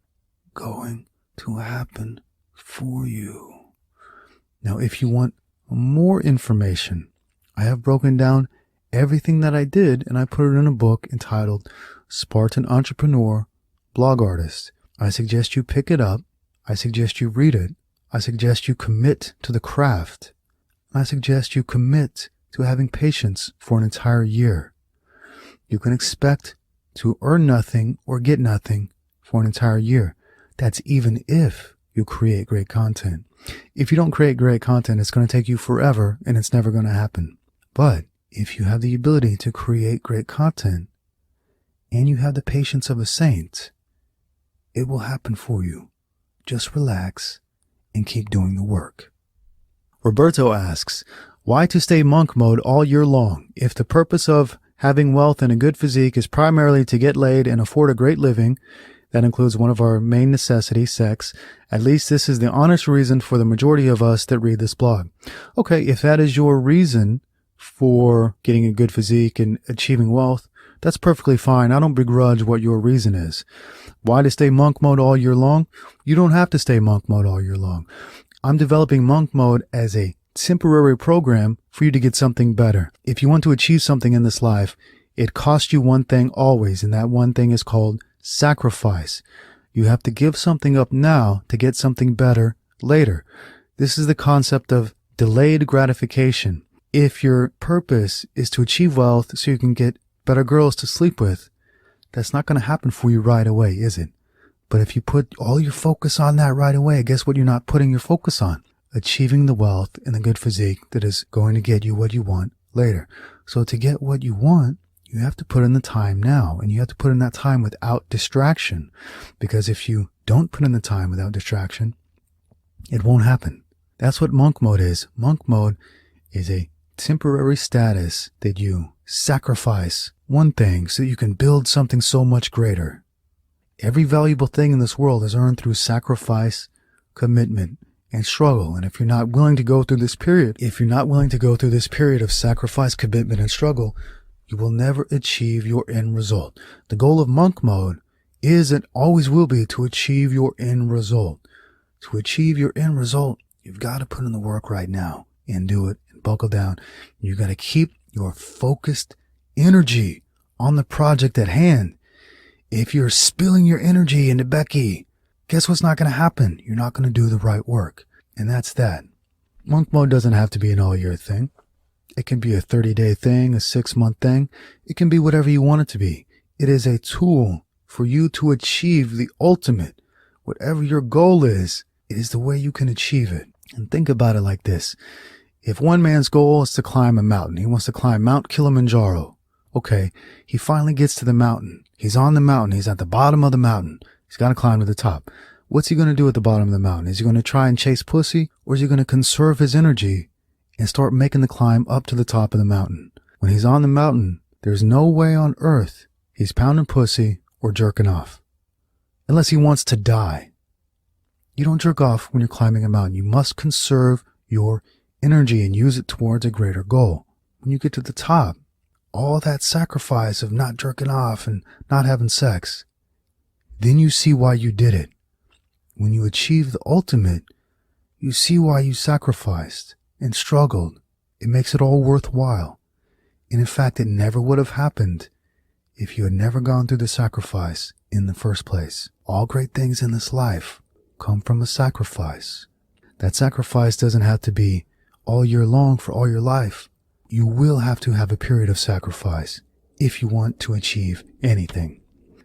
going to happen for you. Now, if you want more information, I have broken down everything that I did, and I put it in a book entitled Spartan Entrepreneur Blog Artist. I suggest you pick it up. I suggest you read it. I suggest you commit to the craft. I suggest you commit to having patience for an entire year. You can expect to earn nothing or get nothing for an entire year. That's even if you create great content. If you don't create great content, it's going to take you forever and it's never going to happen. But if you have the ability to create great content and you have the patience of a saint, it will happen for you. Just relax and keep doing the work. Roberto asks, why to stay monk mode all year long? If the purpose of having wealth and a good physique is primarily to get laid and afford a great living, that includes one of our main necessities, sex, at least this is the honest reason for the majority of us that read this blog. Okay, if that is your reason for getting a good physique and achieving wealth, that's perfectly fine. I don't begrudge what your reason is. Why to stay monk mode all year long? You don't have to stay monk mode all year long. I'm developing monk mode as a temporary program for you to get something better. If you want to achieve something in this life, it costs you one thing always, and that one thing is called sacrifice. You have to give something up now to get something better later. This is the concept of delayed gratification. If your purpose is to achieve wealth so you can get better girls to sleep with, that's not going to happen for you right away, is it? But if you put all your focus on that right away, guess what you're not putting your focus on? Achieving the wealth and the good physique that is going to get you what you want later. So to get what you want, you have to put in the time now, and you have to put in that time without distraction. Because if you don't put in the time without distraction, it won't happen. That's what monk mode is. Monk mode is a temporary status that you sacrifice one thing so you can build something so much greater. Every valuable thing in this world is earned through sacrifice, commitment, and struggle. And if you're not willing to go through this period, of sacrifice, commitment, and struggle, you will never achieve your end result. The goal of monk mode is and always will be to achieve your end result. To achieve your end result, you've got to put in the work right now and do it and buckle down. You got to keep your focused energy on the project at hand. If you're spilling your energy into Becky, guess what's not going to happen? You're not going to do the right work. And that's that. Monk mode doesn't have to be an all-year thing. It can be a 30-day thing, a 6-month thing. It can be whatever you want it to be. It is a tool for you to achieve the ultimate. Whatever your goal is, it is the way you can achieve it. And think about it like this. If one man's goal is to climb a mountain, he wants to climb Mount Kilimanjaro. Okay, he finally gets to the mountain. He's on the mountain. He's at the bottom of the mountain. He's got to climb to the top. What's he going to do at the bottom of the mountain? Is he going to try and chase pussy, or is he going to conserve his energy and start making the climb up to the top of the mountain? When he's on the mountain, there's no way on earth he's pounding pussy or jerking off. Unless he wants to die. You don't jerk off when you're climbing a mountain. You must conserve your energy and use it towards a greater goal. When you get to the top, all that sacrifice of not jerking off and not having sex, then you see why you did it. When you achieve the ultimate, you see why you sacrificed and struggled. It makes it all worthwhile. And in fact, it never would have happened if you had never gone through the sacrifice in the first place. All great things in this life come from a sacrifice. That sacrifice doesn't have to be all year long for all your life. You will have to have a period of sacrifice if you want to achieve anything.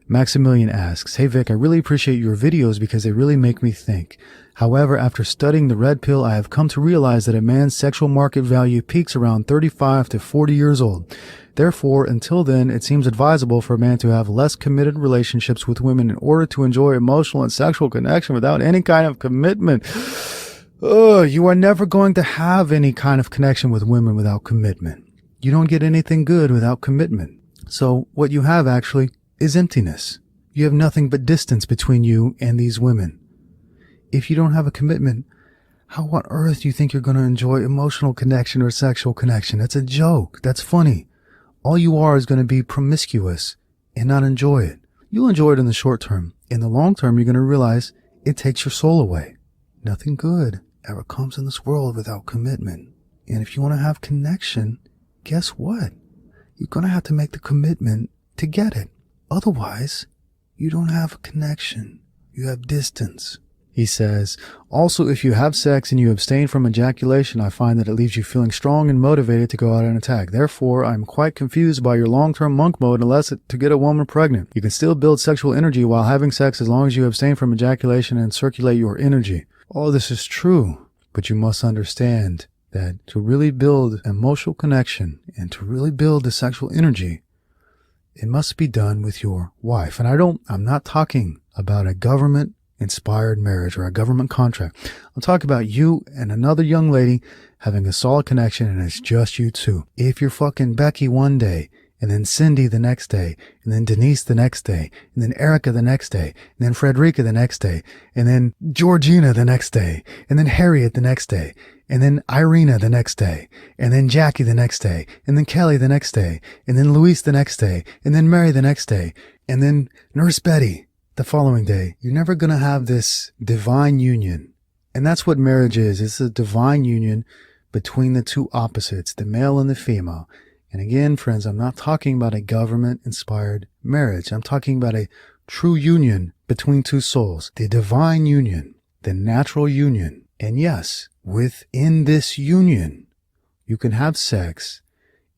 Maximilian asks, "Hey Vic, I really appreciate your videos because they really make me think. However, after studying the red pill, I have come to realize that a man's sexual market value peaks around 35 to 40 years old. Therefore, until then, it seems advisable for a man to have less committed relationships with women in order to enjoy emotional and sexual connection without any kind of commitment." You are never going to have any kind of connection with women without commitment. You don't get anything good without commitment. So what you have actually is emptiness. You have nothing but distance between you and these women. If you don't have a commitment, how on earth do you think you're going to enjoy emotional connection or sexual connection? That's a joke. That's funny. All you are is going to be promiscuous and not enjoy it. You'll enjoy it in the short term. In the long term, you're going to realize it takes your soul away. Nothing good ever comes in this world without commitment. And if you want to have connection, guess what? You're going to have to make the commitment to get it. Otherwise, you don't have a connection. You have distance. He says, "Also, if you have sex and you abstain from ejaculation, I find that it leaves you feeling strong and motivated to go out and attack. Therefore, I'm quite confused by your long-term monk mode unless to get a woman pregnant. You can still build sexual energy while having sex as long as you abstain from ejaculation and circulate your energy." All this is true, but you must understand that to really build emotional connection and to really build the sexual energy, it must be done with your wife. And I'm not talking about a government-inspired marriage or a government contract. I'm talking about you and another young lady having a solid connection, and it's just you two. If you're fucking Becky one day, and then Cindy the next day, and then Denise the next day, and then Erica the next day, and then Frederica the next day, and then Georgina the next day, and then Harriet the next day, and then Irina the next day, and then Jackie the next day, and then Kelly the next day, and then Luis the next day, and then Mary the next day, and then Nurse Betty the following day. You're never going to have this divine union. And that's what marriage is. It's a divine union between the two opposites, the male and the female. And again, friends, I'm not talking about a government-inspired marriage. I'm talking about a true union between two souls, the divine union, the natural union. And yes, within this union, you can have sex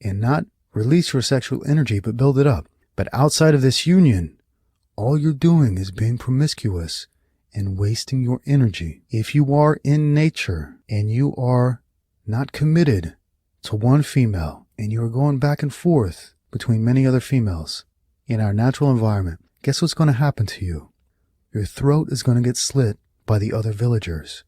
and not release your sexual energy, but build it up. But outside of this union, all you're doing is being promiscuous and wasting your energy. If you are in nature and you are not committed to one female and you are going back and forth between many other females in our natural environment, guess what's going to happen to you? Your throat is going to get slit by the other villagers,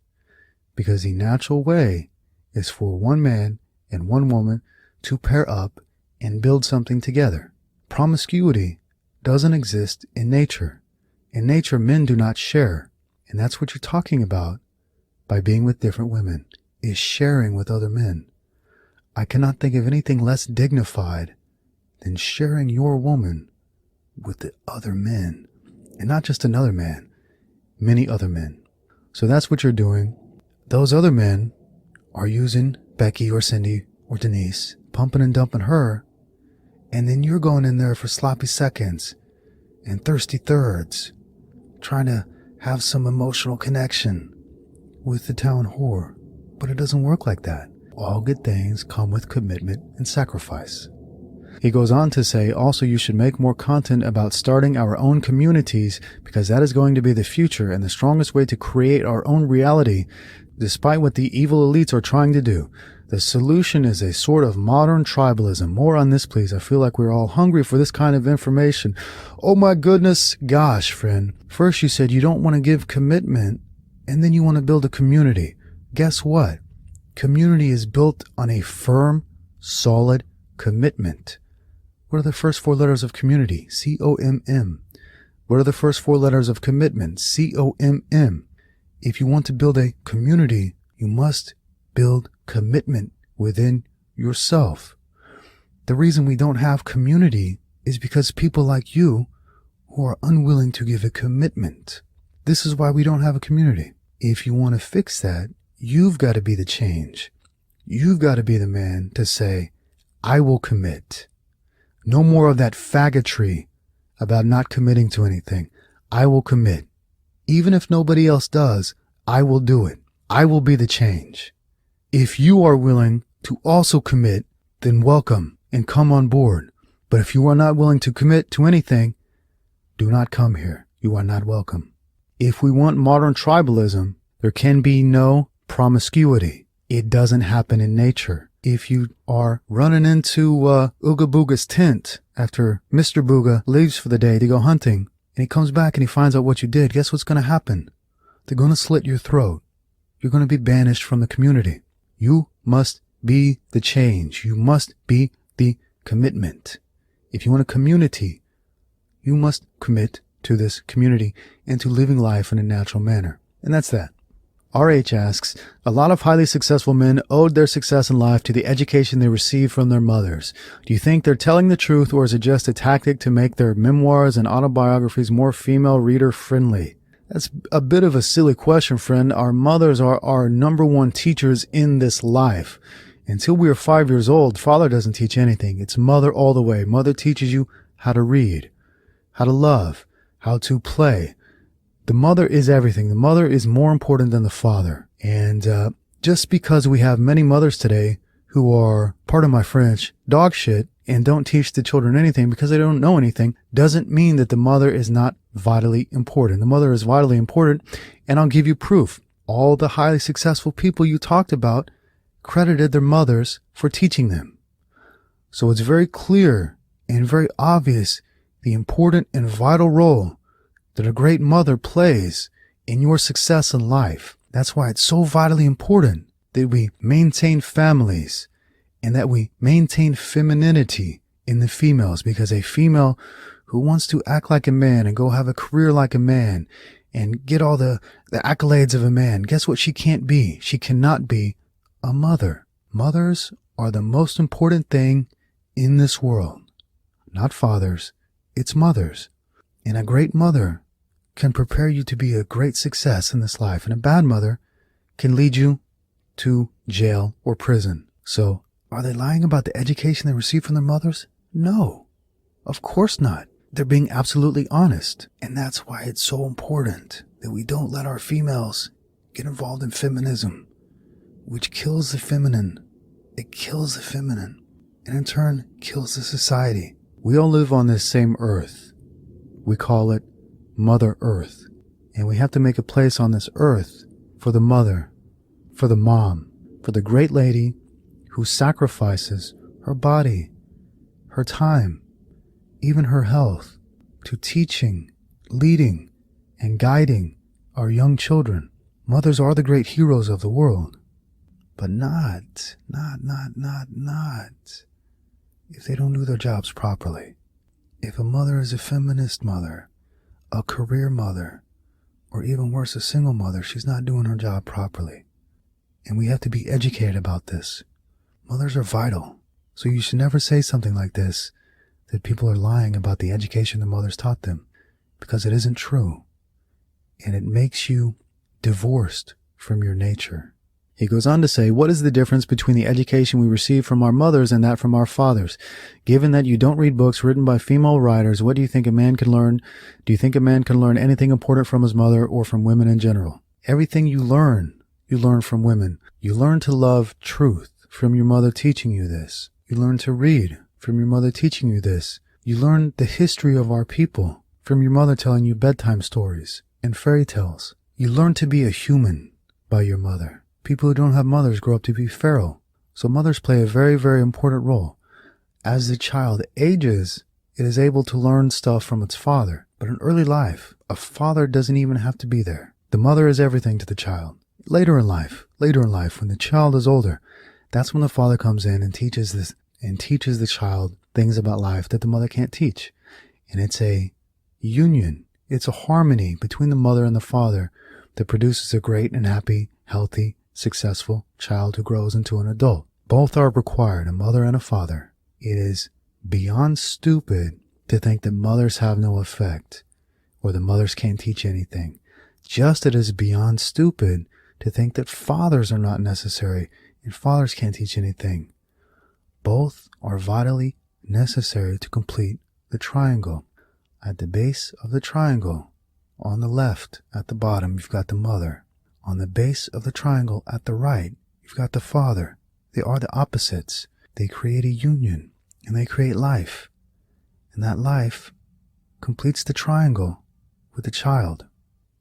because the natural way is for one man and one woman to pair up and build something together. Promiscuity doesn't exist in nature. In nature, men do not share. And that's what you're talking about by being with different women, is sharing with other men. I cannot think of anything less dignified than sharing your woman with the other men. And not just another man, many other men. So that's what you're doing. Those other men are using Becky or Cindy or Denise, pumping and dumping her, and then you're going in there for sloppy seconds and thirsty thirds, trying to have some emotional connection with the town whore. But it doesn't work like that. All good things come with commitment and sacrifice. He goes on to say, also, you should make more content about starting our own communities, because that is going to be the future and the strongest way to create our own reality, despite what the evil elites are trying to do. The solution is a sort of modern tribalism. More on this, please. I feel like we're all hungry for this kind of information. Oh my goodness. Gosh, friend. First you said you don't want to give commitment, and then you want to build a community. Guess what? Community is built on a firm, solid commitment. What are the first four letters of community? C-O-M-M. What are the first four letters of commitment? C-O-M-M. If you want to build a community, you must build commitment within yourself. The reason we don't have community is because people like you who are unwilling to give a commitment. This is why we don't have a community. If you want to fix that, you've got to be the change. You've got to be the man to say, I will commit. No more of that faggotry about not committing to anything. I will commit. Even if nobody else does, I will do it. I will be the change. If you are willing to also commit, then welcome and come on board. But if you are not willing to commit to anything, do not come here. You are not welcome. If we want modern tribalism, there can be no promiscuity. It doesn't happen in nature. If you are running into Ooga Booga's tent after Mr. Booga leaves for the day to go hunting, and he comes back and he finds out what you did, guess what's going to happen? They're going to slit your throat. You're going to be banished from the community. You must be the change. You must be the commitment. If you want a community, you must commit to this community and to living life in a natural manner. And that's that. RH asks, a lot of highly successful men owed their success in life to the education they received from their mothers. Do you think they're telling the truth, or is it just a tactic to make their memoirs and autobiographies more female reader friendly? That's a bit of a silly question, friend. Our mothers are our number one teachers in this life. Until we are 5 years old, father doesn't teach anything. It's mother all the way. Mother teaches you how to read, how to love, how to play. The mother is everything. The mother is more important than the father. And just because we have many mothers today who are, pardon my French, dog shit, and don't teach the children anything because they don't know anything, doesn't mean that the mother is not vitally important. The mother is vitally important, and I'll give you proof. All the highly successful people you talked about credited their mothers for teaching them. So it's very clear and very obvious the important and vital role that a great mother plays in your success in life. That's why it's so vitally important that we maintain families and that we maintain femininity in the females, because a female who wants to act like a man and go have a career like a man and get all the accolades of a man, guess what she can't be? She cannot be a mother. Mothers are the most important thing in this world. Not fathers, it's mothers. And a great mother can prepare you to be a great success in this life, and a bad mother can lead you to jail or prison. So, are they lying about the education they received from their mothers? No, of course not. They're being absolutely honest. And that's why it's so important that we don't let our females get involved in feminism, which kills the feminine. It kills the feminine, and in turn kills the society. We all live on this same earth. We call it Mother Earth. And we have to make a place on this earth for the mother, for the mom, for the great lady who sacrifices her body, her time, even her health, to teaching, leading, and guiding our young children. Mothers are the great heroes of the world. But not if they don't do their jobs properly. If a mother is a feminist mother, a career mother, or even worse, a single mother, she's not doing her job properly. And we have to be educated about this. Mothers are vital. So you should never say something like this, that people are lying about the education the mothers taught them, because it isn't true. And it makes you divorced from your nature. He goes on to say, what is the difference between the education we receive from our mothers and that from our fathers? Given that you don't read books written by female writers, what do you think a man can learn? Do you think a man can learn anything important from his mother or from women in general? Everything you learn from women. You learn to love truth from your mother teaching you this. You learn to read from your mother teaching you this. You learn the history of our people from your mother telling you bedtime stories and fairy tales. You learn to be a human by your mother. People who don't have mothers grow up to be feral. So mothers play a very, very important role. As the child ages, it is able to learn stuff from its father. But in early life, a father doesn't even have to be there. The mother is everything to the child. Later in life, when the child is older, that's when the father comes in and teaches the child things about life that the mother can't teach. And it's a union. It's a harmony between the mother and the father that produces a great and happy, healthy, successful child who grows into an adult. Both are required, a mother and a father. It is beyond stupid to think that mothers have no effect or the mothers can't teach anything. Just as it is beyond stupid to think that fathers are not necessary and fathers can't teach anything. Both are vitally necessary to complete the triangle. At the base of the triangle, on the left at the bottom, you've got the mother. On the base of the triangle at the right, you've got the father. They are the opposites. They create a union and they create life. And that life completes the triangle with the child.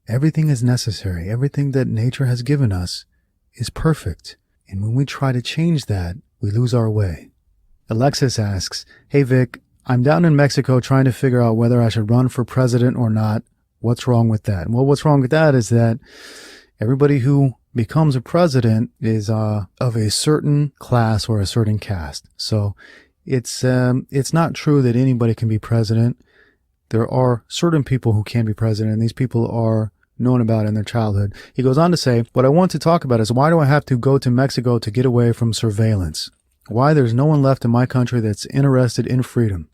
Everything is necessary. Everything that nature has given us is perfect. And when we try to change that, we lose our way. Alexis asks, hey Vic, I'm down in Mexico trying to figure out whether I should run for president or not. What's wrong with that? Well, what's wrong with that is that everybody who becomes a president is of a certain class or a certain caste. So it's not true that anybody can be president. There are certain people who can be president, and these people are known about in their childhood. He goes on to say, what I want to talk about is why do I have to go to Mexico to get away from surveillance? Why there's no one left in my country that's interested in freedom.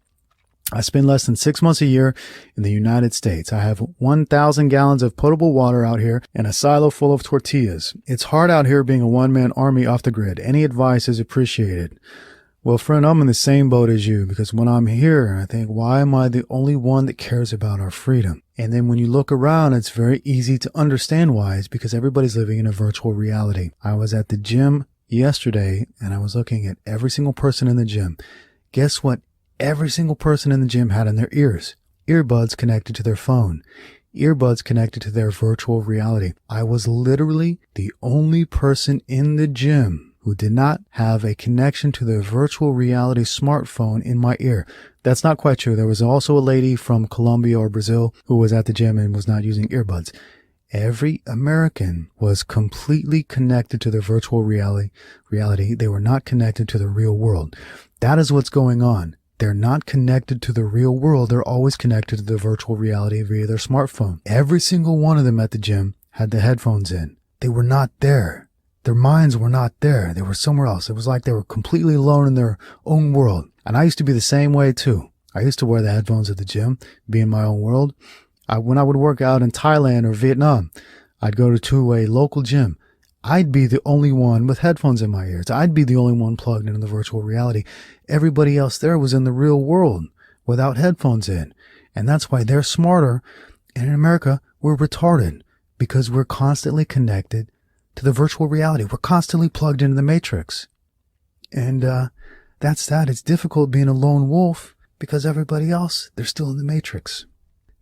I spend less than 6 months a year in the United States. I have 1,000 gallons of potable water out here and a silo full of tortillas. It's hard out here being a one-man army off the grid. Any advice is appreciated. Well, friend, I'm in the same boat as you, because when I'm here, I think, why am I the only one that cares about our freedom? And then when you look around, it's very easy to understand why. It's because everybody's living in a virtual reality. I was at the gym yesterday and I was looking at every single person in the gym. Guess what? Every single person in the gym had in their ears. Earbuds connected to their phone. Earbuds connected to their virtual reality. I was literally the only person in the gym who did not have a connection to their virtual reality smartphone in my ear. That's not quite true. There was also a lady from Colombia or Brazil who was at the gym and was not using earbuds. Every American was completely connected to their virtual reality. They were not connected to the real world. That is what's going on. They're not connected to the real world. They're always connected to the virtual reality via their smartphone. Every single one of them at the gym had the headphones in. They were not there. Their minds were not there. They were somewhere else. It was like they were completely alone in their own world. And I used to be the same way too. I used to wear the headphones at the gym, be in my own world. When I would work out in Thailand or Vietnam, I'd go to a local gym. I'd be the only one with headphones in my ears. I'd be the only one plugged into the virtual reality. Everybody else there was in the real world without headphones in. And that's why they're smarter. And in America, we're retarded because we're constantly connected to the virtual reality. We're constantly plugged into the matrix. And that's that. It's difficult being a lone wolf because everybody else, they're still in the matrix.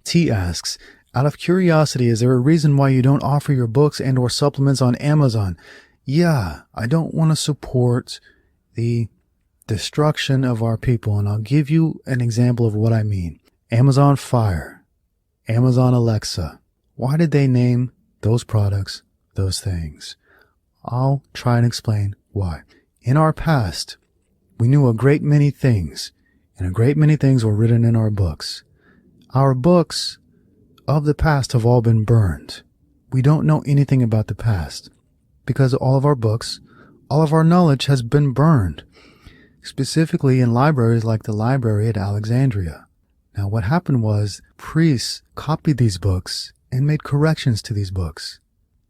T asks, out of curiosity, is there a reason why you don't offer your books and or supplements on Amazon? Yeah, I don't want to support the destruction of our people. And I'll give you an example of what I mean. Amazon Fire, Amazon Alexa. Why did they name those products those things. I'll try and explain why. In our past, we knew a great many things, and a great many things were written in our books. Our books of the past have all been burned. We don't know anything about the past because all of our books, all of our knowledge has been burned, specifically in libraries like the library at Alexandria. Now, what happened was priests copied these books and made corrections to these books.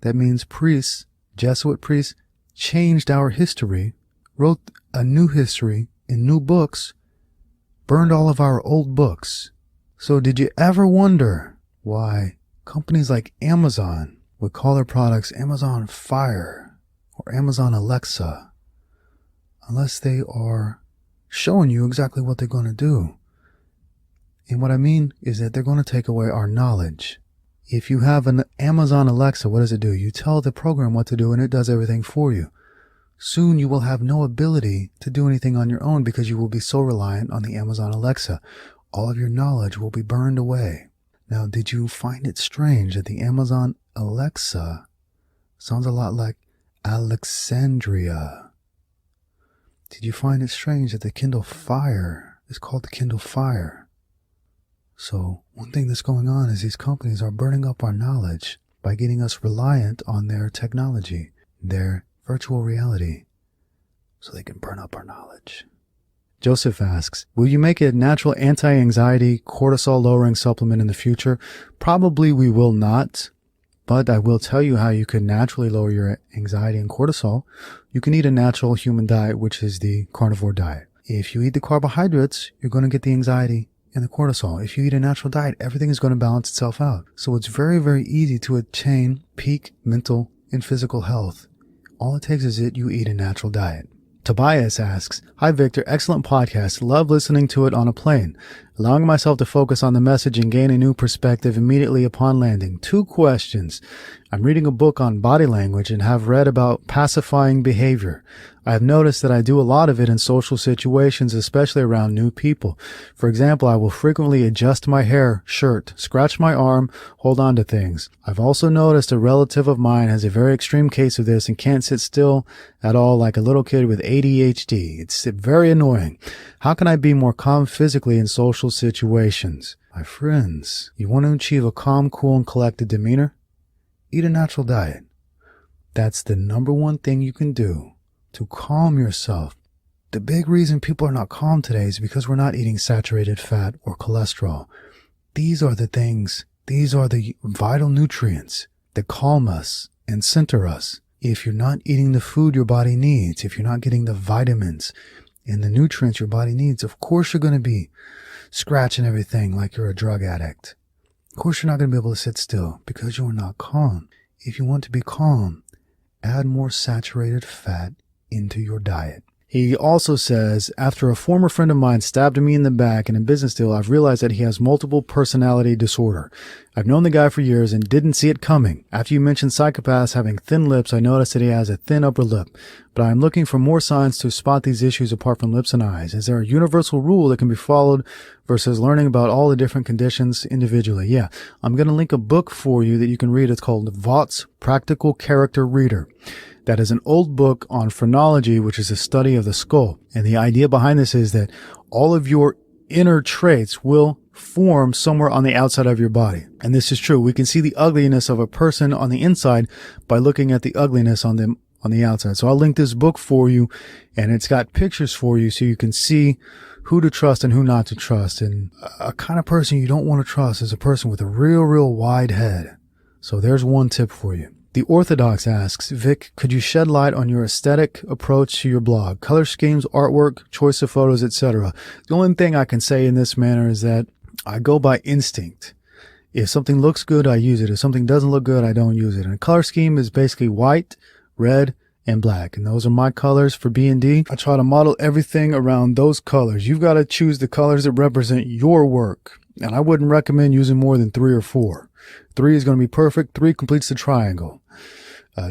That means priests, Jesuit priests, changed our history, wrote a new history in new books, burned all of our old books. So did you ever wonder why companies like Amazon would call their products Amazon Fire or Amazon Alexa, unless they are showing you exactly what they're going to do? And what I mean is that they're going to take away our knowledge. If you have an Amazon Alexa, what does it do? You tell the program what to do and it does everything for you. Soon you will have no ability to do anything on your own because you will be so reliant on the Amazon Alexa. All of your knowledge will be burned away. Now, did you find it strange that the Amazon Alexa sounds a lot like Alexandria? Did you find it strange that the Kindle Fire is called the Kindle Fire? So one thing that's going on is these companies are burning up our knowledge by getting us reliant on their technology, their virtual reality, so they can burn up our knowledge. Joseph asks, will you make a natural anti-anxiety cortisol lowering supplement in the future? Probably we will not, but I will tell you how you can naturally lower your anxiety and cortisol. You can eat a natural human diet, which is the carnivore diet. If you eat the carbohydrates, you're going to get the anxiety and the cortisol. If you eat a natural diet, everything is going to balance itself out. So it's very, very easy to attain peak mental and physical health. All it takes is that you eat a natural diet. Tobias asks, hi Victor, excellent podcast. Love listening to it on a plane. Allowing myself to focus on the message and gain a new perspective immediately upon landing. 2 questions. I'm reading a book on body language and have read about pacifying behavior. I have noticed that I do a lot of it in social situations, especially around new people. For example, I will frequently adjust my hair, shirt, scratch my arm, hold on to things. I've also noticed a relative of mine has a very extreme case of this and can't sit still at all, like a little kid with ADHD. It's very annoying. How can I be more calm physically in social situations? My friends, you want to achieve a calm, cool, and collected demeanor? Eat a natural diet. That's the number one thing you can do to calm yourself. The big reason people are not calm today is because we're not eating saturated fat or cholesterol. These are the things, these are the vital nutrients that calm us and center us. If you're not eating the food your body needs, if you're not getting the vitamins and the nutrients your body needs, of course you're going to be scratching everything like you're a drug addict. Of course you're not going to be able to sit still because you are not calm. If you want to be calm, add more saturated fat into your diet. He also says, after a former friend of mine stabbed me in the back in a business deal, I've realized that he has multiple personality disorder. I've known the guy for years and didn't see it coming. After you mentioned psychopaths having thin lips, I noticed that he has a thin upper lip. But I'm looking for more signs to spot these issues apart from lips and eyes. Is there a universal rule that can be followed versus learning about all the different conditions individually? Yeah, I'm going to link a book for you that you can read. It's called Vaught's Practical Character Reader. That is an old book on phrenology, which is a study of the skull. And the idea behind this is that all of your inner traits will form somewhere on the outside of your body. And this is true. We can see the ugliness of a person on the inside by looking at the ugliness on them on the outside. So I'll link this book for you, and it's got pictures for you so you can see who to trust and who not to trust. And a kind of person you don't want to trust is a person with a real wide head. So there's one tip for you. The Orthodox asks, Vic, could you shed light on your aesthetic approach to your blog? Color schemes, artwork, choice of photos, etc. The only thing I can say in this manner is that I go by instinct. If something looks good, I use it. If something doesn't look good, I don't use it. And a color scheme is basically white, red, and black. And those are my colors for B&D. I try to model everything around those colors. You've got to choose the colors that represent your work. And I wouldn't recommend using more than 3 or 4. 3 is going to be perfect. 3 completes the triangle.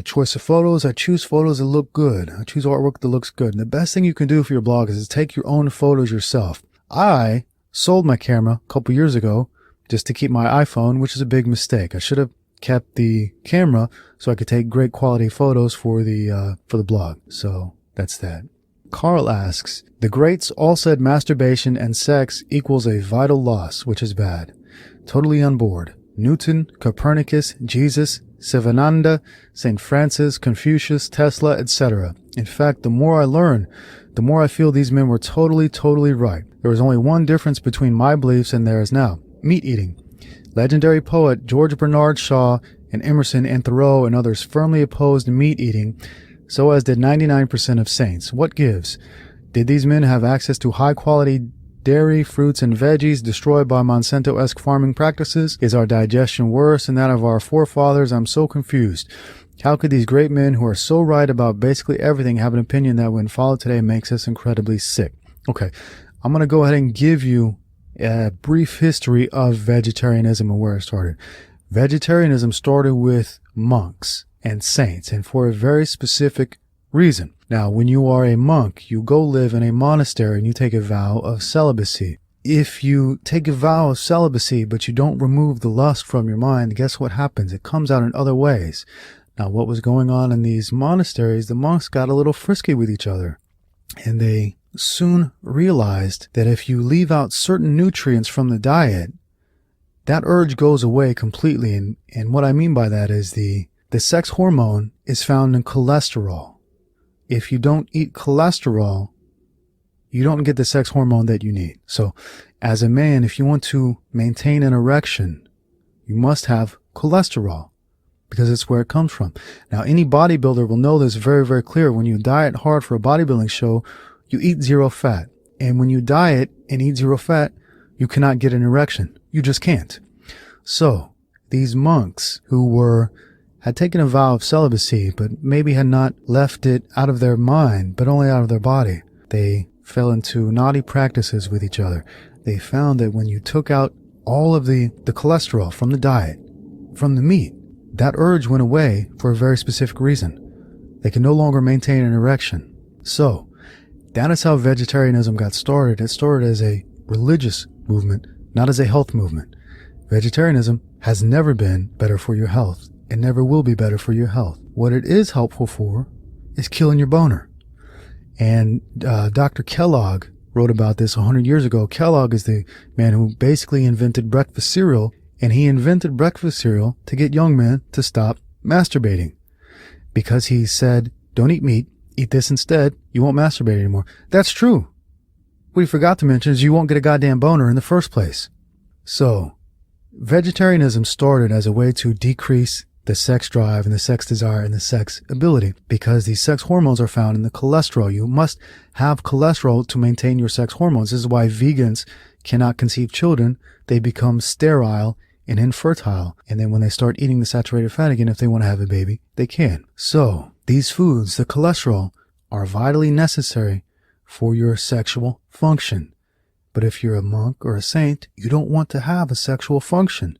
Choice of photos. I choose photos that look good. I choose artwork that looks good. And the best thing you can do for your blog is to take your own photos yourself. I sold my camera a couple years ago just to keep my iPhone, which is a big mistake. I should have kept the camera so I could take great quality photos for the blog. So that's that. Carl asks, the greats all said masturbation and sex equals a vital loss, which is bad. Totally on board. Newton, Copernicus, Jesus, Sivananda, St. Francis, Confucius, Tesla, etc. In fact, the more I learn, the more I feel these men were totally right. There was only one difference between my beliefs and theirs now. Meat eating. Legendary poet George Bernard Shaw and Emerson and Thoreau and others firmly opposed meat eating, so as did 99% of saints. What gives? Did these men have access to high-quality dairy, fruits, and veggies destroyed by Monsanto-esque farming practices? Is our digestion worse than that of our forefathers? I'm so confused. How could these great men who are so right about basically everything have an opinion that when followed today makes us incredibly sick? Okay, I'm going to go ahead and give you a brief history of vegetarianism and where it started. Vegetarianism started with monks and saints, and for a very specific reason. Now, when you are a monk, you go live in a monastery and you take a vow of celibacy. If you take a vow of celibacy, but you don't remove the lust from your mind, guess what happens? It comes out in other ways. Now, what was going on in these monasteries, the monks got a little frisky with each other, and they soon realized that if you leave out certain nutrients from the diet, that urge goes away completely. And what I mean by that is the sex hormone is found in cholesterol. If you don't eat cholesterol, you don't get the sex hormone that you need. So as a man, if you want to maintain an erection, you must have cholesterol because it's where it comes from. Now, any bodybuilder will know this very clear. When you diet hard for a bodybuilding show, you eat zero fat. And when you diet and eat zero fat, you cannot get an erection. You just can't. So these monks who had taken a vow of celibacy, but maybe had not left it out of their mind, but only out of their body, they fell into naughty practices with each other. They found that when you took out all of the cholesterol from the diet, from the meat, that urge went away for a very specific reason. They can no longer maintain an erection. So that is how vegetarianism got started. It started as a religious movement, not as a health movement. Vegetarianism has never been better for your health. It never will be better for your health. What it is helpful for is killing your boner. And Dr. Kellogg wrote about this 100 years ago. Kellogg is the man who basically invented breakfast cereal, and he invented breakfast cereal to get young men to stop masturbating. Because he said, don't eat meat, eat this instead, you won't masturbate anymore. That's true. What he forgot to mention is you won't get a goddamn boner in the first place. So, vegetarianism started as a way to decrease the sex drive and the sex desire and the sex ability, because these sex hormones are found in the cholesterol. You must have cholesterol to maintain your sex hormones. This is why vegans cannot conceive children. They become sterile and infertile. And then when they start eating the saturated fat again, if they want to have a baby, they can. So these foods, the cholesterol, are vitally necessary for your sexual function. But if you're a monk or a saint, you don't want to have a sexual function,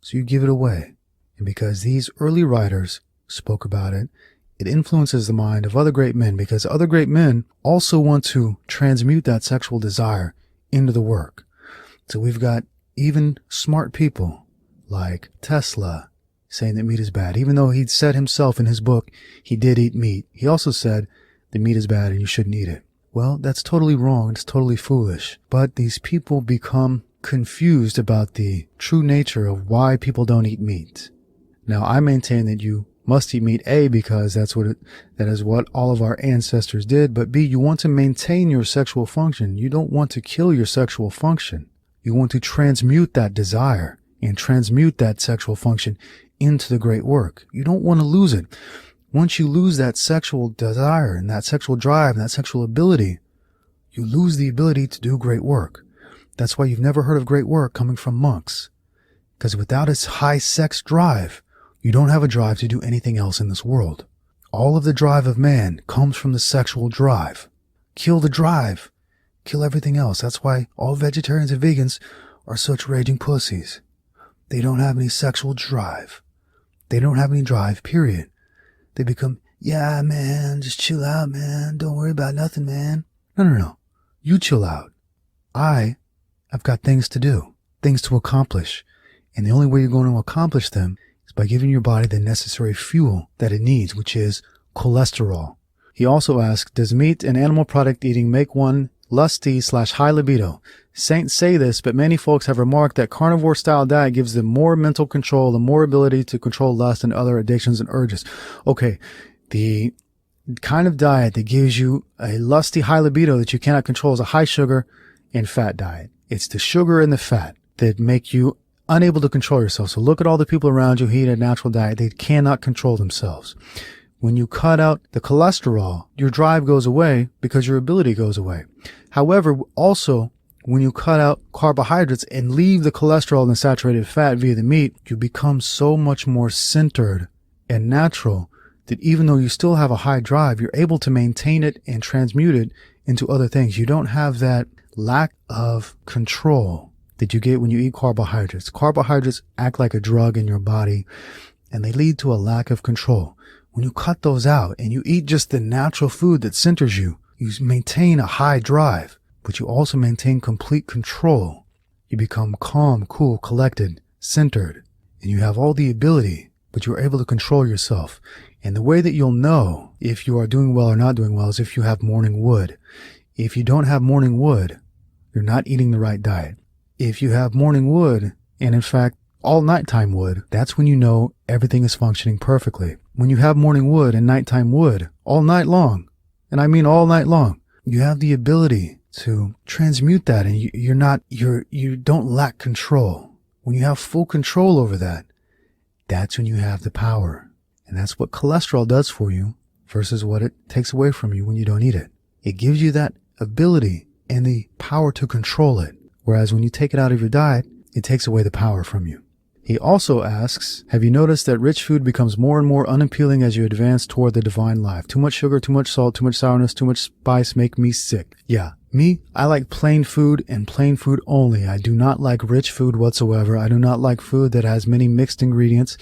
so you give it away. And because these early writers spoke about it, it influences the mind of other great men, because other great men also want to transmute that sexual desire into the work. So we've got even smart people like Tesla saying that meat is bad. Even though he'd said himself in his book he did eat meat, he also said the meat is bad and you shouldn't eat it. Well, that's totally wrong. It's totally foolish. But these people become confused about the true nature of why people don't eat meat. Now, I maintain that you must eat meat, A, because that is what all of our ancestors did, but B, you want to maintain your sexual function. You don't want to kill your sexual function. You want to transmute that desire and transmute that sexual function into the great work. You don't want to lose it. Once you lose that sexual desire and that sexual drive and that sexual ability, you lose the ability to do great work. That's why you've never heard of great work coming from monks. Because without its high sex drive, you don't have a drive to do anything else in this world. All of the drive of man comes from the sexual drive. Kill the drive. Kill everything else. That's why all vegetarians and vegans are such raging pussies. They don't have any sexual drive. They don't have any drive, period. They become, yeah, man, just chill out, man. Don't worry about nothing, man. No. You chill out. I've got things to do, things to accomplish. And the only way you're going to accomplish them is by giving your body the necessary fuel that it needs, which is cholesterol. He also asks, does meat and animal product eating make one lusty/high libido? Saints say this, but many folks have remarked that carnivore style diet gives them more mental control and more ability to control lust and other addictions and urges. Okay, the kind of diet that gives you a lusty high libido that you cannot control is a high sugar and fat diet. It's the sugar and the fat that make you unable to control yourself. So look at all the people around you who eat a natural diet. They cannot control themselves. When you cut out the cholesterol, your drive goes away because your ability goes away. However, also, when you cut out carbohydrates and leave the cholesterol and the saturated fat via the meat, you become so much more centered and natural that even though you still have a high drive, you're able to maintain it and transmute it into other things. You don't have that lack of control that you get when you eat carbohydrates. Carbohydrates act like a drug in your body, and they lead to a lack of control. When you cut those out and you eat just the natural food that centers you, you maintain a high drive, but you also maintain complete control. You become calm, cool, collected, centered, and you have all the ability, but you're able to control yourself. And the way that you'll know if you are doing well or not doing well is if you have morning wood. If you don't have morning wood, you're not eating the right diet. If you have morning wood, and in fact, all nighttime wood, that's when you know everything is functioning perfectly. When you have morning wood and nighttime wood all night long, and I mean all night long, you have the ability to transmute that, and you don't lack control. When you have full control over that, that's when you have the power. And that's what cholesterol does for you versus what it takes away from you when you don't eat it. It gives you that ability and the power to control it. Whereas when you take it out of your diet, it takes away the power from you. He also asks, have you noticed that rich food becomes more and more unappealing as you advance toward the divine life? Too much sugar, too much salt, too much sourness, too much spice make me sick. Yeah, me, I like plain food and plain food only. I do not like rich food whatsoever. I do not like food that has many mixed ingredients.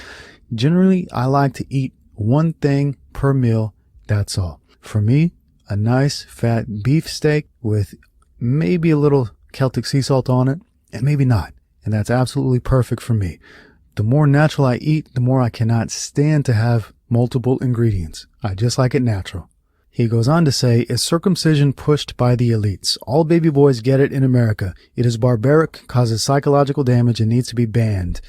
Generally, I like to eat one thing per meal. That's all. For me, a nice fat beef steak with maybe a little Celtic sea salt on it, and maybe not. And that's absolutely perfect for me. The more natural I eat, the more I cannot stand to have multiple ingredients. I just like it natural. He goes on to say, is circumcision pushed by the elites? All baby boys get it in America. It is barbaric, causes psychological damage, and needs to be banned.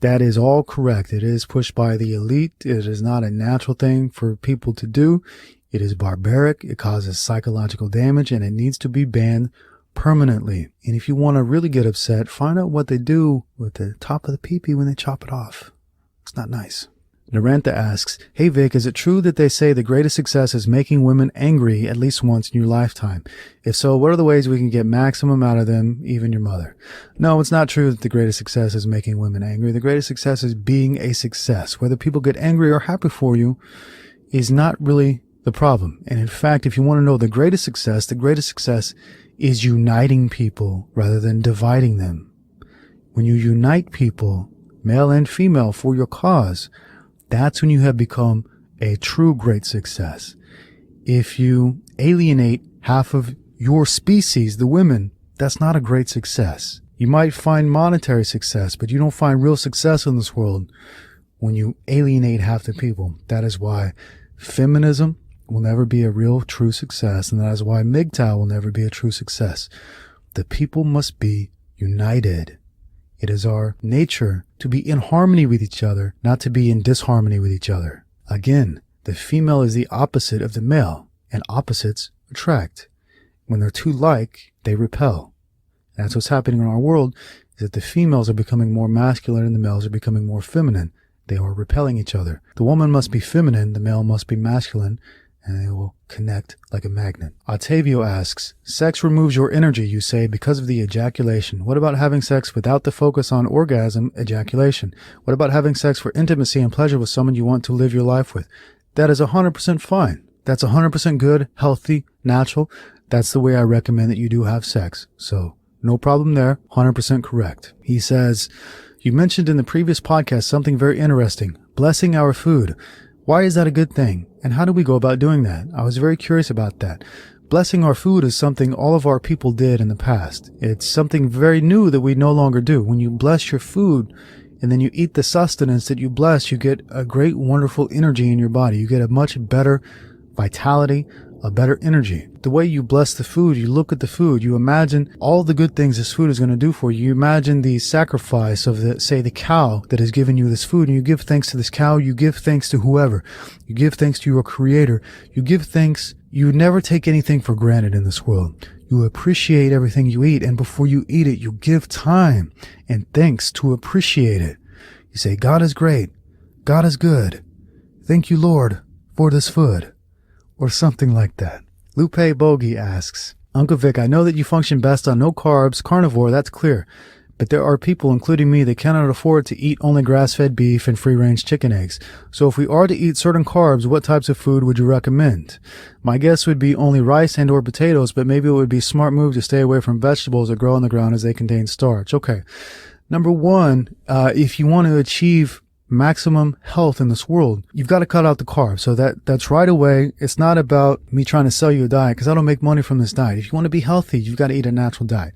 That is all correct. It is pushed by the elite. It is not a natural thing for people to do. It is barbaric. It causes psychological damage, and it needs to be banned permanently. And if you want to really get upset, find out what they do with the top of the pee-pee when they chop it off. It's not nice. Naranta asks, hey Vic, is it true that they say the greatest success is making women angry at least once in your lifetime? If so, what are the ways we can get maximum out of them, even your mother? No, it's not true that the greatest success is making women angry. The greatest success is being a success. Whether people get angry or happy for you is not really the problem. And in fact, if you want to know the greatest success is uniting people rather than dividing them. When you unite people, male and female, for your cause, that's when you have become a true great success. If you alienate half of your species, the women, that's not a great success. You might find monetary success, but you don't find real success in this world when you alienate half the people. That is why feminism will never be a real true success, and that is why MGTOW will never be a true success. The people must be united. It is our nature to be in harmony with each other, not to be in disharmony with each other. Again, the female is the opposite of the male, and opposites attract. When they're too like, they repel. And that's what's happening in our world, is that the females are becoming more masculine and the males are becoming more feminine. They are repelling each other. The woman must be feminine, the male must be masculine, and they will connect like a magnet. Octavio asks, sex removes your energy, you say, because of the ejaculation. What about having sex without the focus on orgasm, ejaculation? What about having sex for intimacy and pleasure with someone you want to live your life with? That is 100% fine. That's 100% good, healthy, natural. That's the way I recommend that you do have sex. So no problem there. 100% correct. He says, you mentioned in the previous podcast something very interesting, blessing our food. Why is that a good thing? And how do we go about doing that? I was very curious about that. Blessing our food is something all of our people did in the past. It's something very new that we no longer do. When you bless your food, and then you eat the sustenance that you bless, you get a great, wonderful energy in your body. You get a much better vitality, a better energy. The way you bless the food, you look at the food, you imagine all the good things this food is going to do for you. You imagine the sacrifice of the cow that has given you this food, and you give thanks to this cow, you give thanks to whoever, you give thanks to your creator, you give thanks. You never take anything for granted in this world. You appreciate everything you eat, and before you eat it, you give time and thanks to appreciate it. You say, God is great. God is good. Thank you, Lord, for this food. Or something like that. Lupe Bogey asks, Uncle Vic, I know that you function best on no carbs, carnivore, that's clear. But there are people, including me, that cannot afford to eat only grass-fed beef and free-range chicken eggs. So if we are to eat certain carbs, what types of food would you recommend? My guess would be only rice and or potatoes, but maybe it would be a smart move to stay away from vegetables that grow on the ground as they contain starch. Okay. Number one, if you want to achieve maximum health in this world, you've got to cut out the carbs. So that's right away. It's not about me trying to sell you a diet because I don't make money from this diet. If you want to be healthy, you've got to eat a natural diet.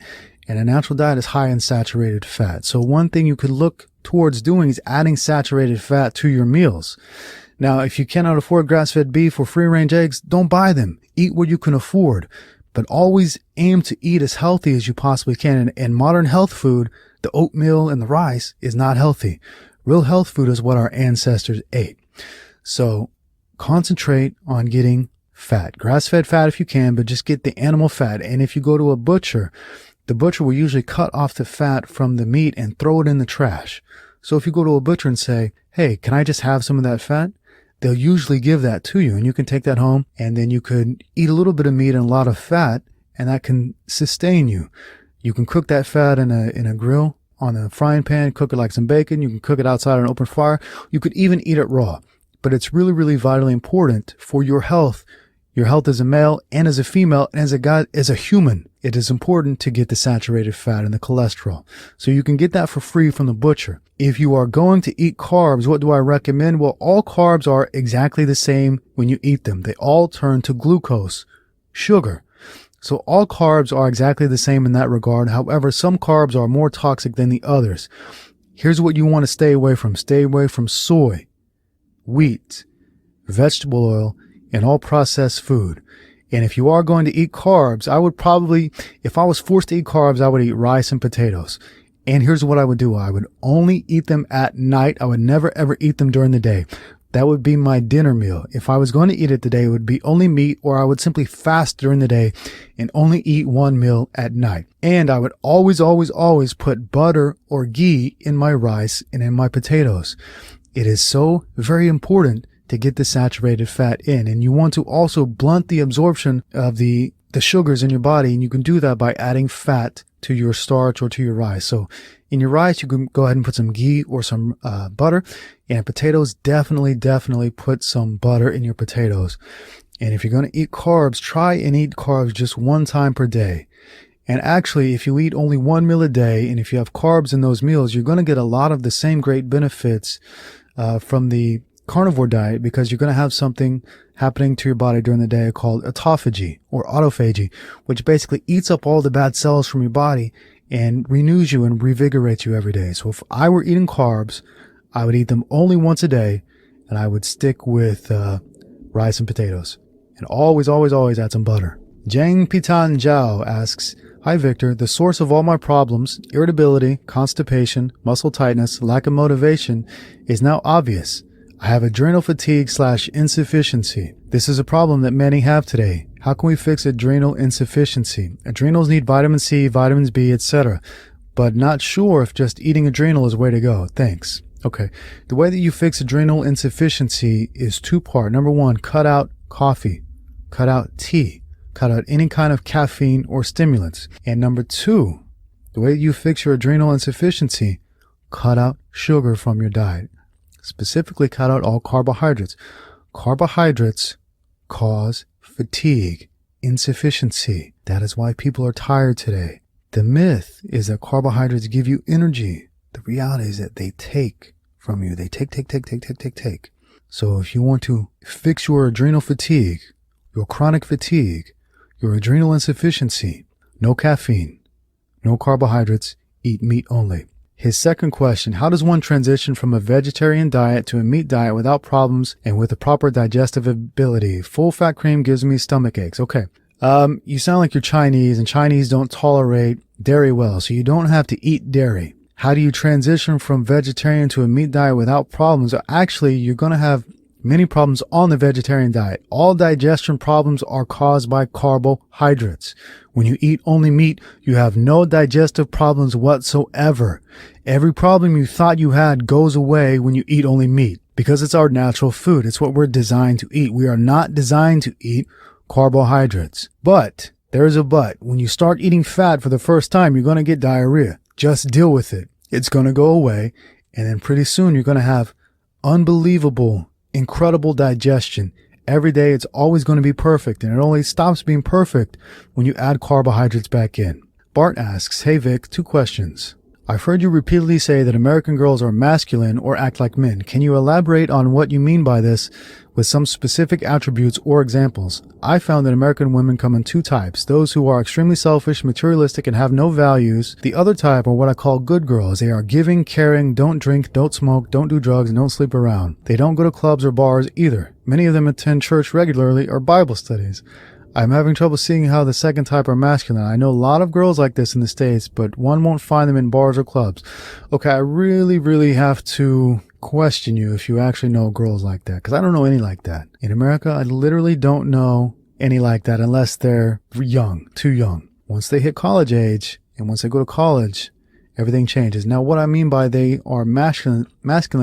And a natural diet is high in saturated fat. So one thing you could look towards doing is adding saturated fat to your meals. Now, if you cannot afford grass-fed beef or free-range eggs, don't buy them. Eat what you can afford. But always aim to eat as healthy as you possibly can. And modern health food, the oatmeal and the rice, is not healthy. Real health food is what our ancestors ate. So concentrate on getting fat. Grass-fed fat if you can, but just get the animal fat. And if you go to a butcher, the butcher will usually cut off the fat from the meat and throw it in the trash. So if you go to a butcher and say, hey, can I just have some of that fat? They'll usually give that to you, and you can take that home, and then you could eat a little bit of meat and a lot of fat, and that can sustain you. You can cook that fat in a grill, on a frying pan, cook it like some bacon. You can cook it outside on an open fire. You could even eat it raw. But it's really, really vitally important for your health as a male and as a female and as a human. It is important to get the saturated fat and the cholesterol. So you can get that for free from the butcher. If you are going to eat carbs, what do I recommend? Well, all carbs are exactly the same when you eat them. They all turn to glucose, sugar. So all carbs are exactly the same in that regard. However, some carbs are more toxic than the others. Here's what you want to stay away from. Stay away from soy, wheat, vegetable oil, and all processed food. And if you are going to eat carbs, I would probably, if I was forced to eat carbs, I would eat rice and potatoes. And here's what I would do. I would only eat them at night. I would never ever eat them during the day. That would be my dinner meal. If I was going to eat it today, it would be only meat, or I would simply fast during the day and only eat one meal at night. And I would always, always, always put butter or ghee in my rice and in my potatoes. It is so very important to get the saturated fat in. And you want to also blunt the absorption of the sugars in your body. And you can do that by adding fat to your starch or to your rice. So in your rice, you can go ahead and put some ghee or some butter. And potatoes, definitely put some butter in your potatoes. And if you're going to eat carbs, try and eat carbs just one time per day. And actually, if you eat only one meal a day, and if you have carbs in those meals, you're going to get a lot of the same great benefits from the carnivore diet, because you're going to have something happening to your body during the day called autophagy or autophagy, which basically eats up all the bad cells from your body and renews you and revigorates you every day. So if I were eating carbs, I would eat them only once a day, and I would stick with rice and potatoes. And always, always, always add some butter. Jang Pitan Zhao asks, Hi Victor, the source of all my problems, irritability, constipation, muscle tightness, lack of motivation, is now obvious. I have adrenal fatigue / insufficiency. This is a problem that many have today. How can we fix adrenal insufficiency? Adrenals need vitamin C, vitamins B, etc. But not sure if just eating adrenal is the way to go. Thanks. Okay. The way that you fix adrenal insufficiency is two-part. Number one, cut out coffee, cut out tea, cut out any kind of caffeine or stimulants. And number two, the way that you fix your adrenal insufficiency, cut out sugar from your diet. Specifically, cut out all carbohydrates. Carbohydrates cause fatigue, insufficiency. That is why people are tired today. The myth is that carbohydrates give you energy. The reality is that they take from you. They take. So if you want to fix your adrenal fatigue, your chronic fatigue, your adrenal insufficiency, no caffeine, no carbohydrates, eat meat only. His second question, how does one transition from a vegetarian diet to a meat diet without problems and with the proper digestive ability? Full fat cream gives me stomach aches. Okay. You sound like you're Chinese, and Chinese don't tolerate dairy well, so you don't have to eat dairy. How do you transition from vegetarian to a meat diet without problems? Actually, you're going to have many problems on the vegetarian diet. All digestion problems are caused by carbohydrates. When you eat only meat, you have no digestive problems whatsoever. Every problem you thought you had goes away when you eat only meat because it's our natural food. It's what we're designed to eat. We are not designed to eat carbohydrates. But there is a but. When you start eating fat for the first time, you're going to get diarrhea. Just deal with it. It's going to go away. And then pretty soon you're going to have unbelievable, incredible digestion. Every day it's always going to be perfect, and it only stops being perfect when you add carbohydrates back in. Bart asks, hey Vic, 2 questions. I've heard you repeatedly say that American girls are masculine or act like men. Can you elaborate on what you mean by this with some specific attributes or examples? I found that American women come in 2 types. Those who are extremely selfish, materialistic, and have no values. The other type are what I call good girls. They are giving, caring, don't drink, don't smoke, don't do drugs, and don't sleep around. They don't go to clubs or bars either. Many of them attend church regularly or Bible studies. I'm having trouble seeing how the second type are masculine. I know a lot of girls like this in the States, but one won't find them in bars or clubs. Okay, I really have to question you if you actually know girls like that, because I don't know any like that. In America, I literally don't know any like that unless they're young, too young. Once they hit college age, and once they go to college, everything changes. Now, what I mean by they are masculine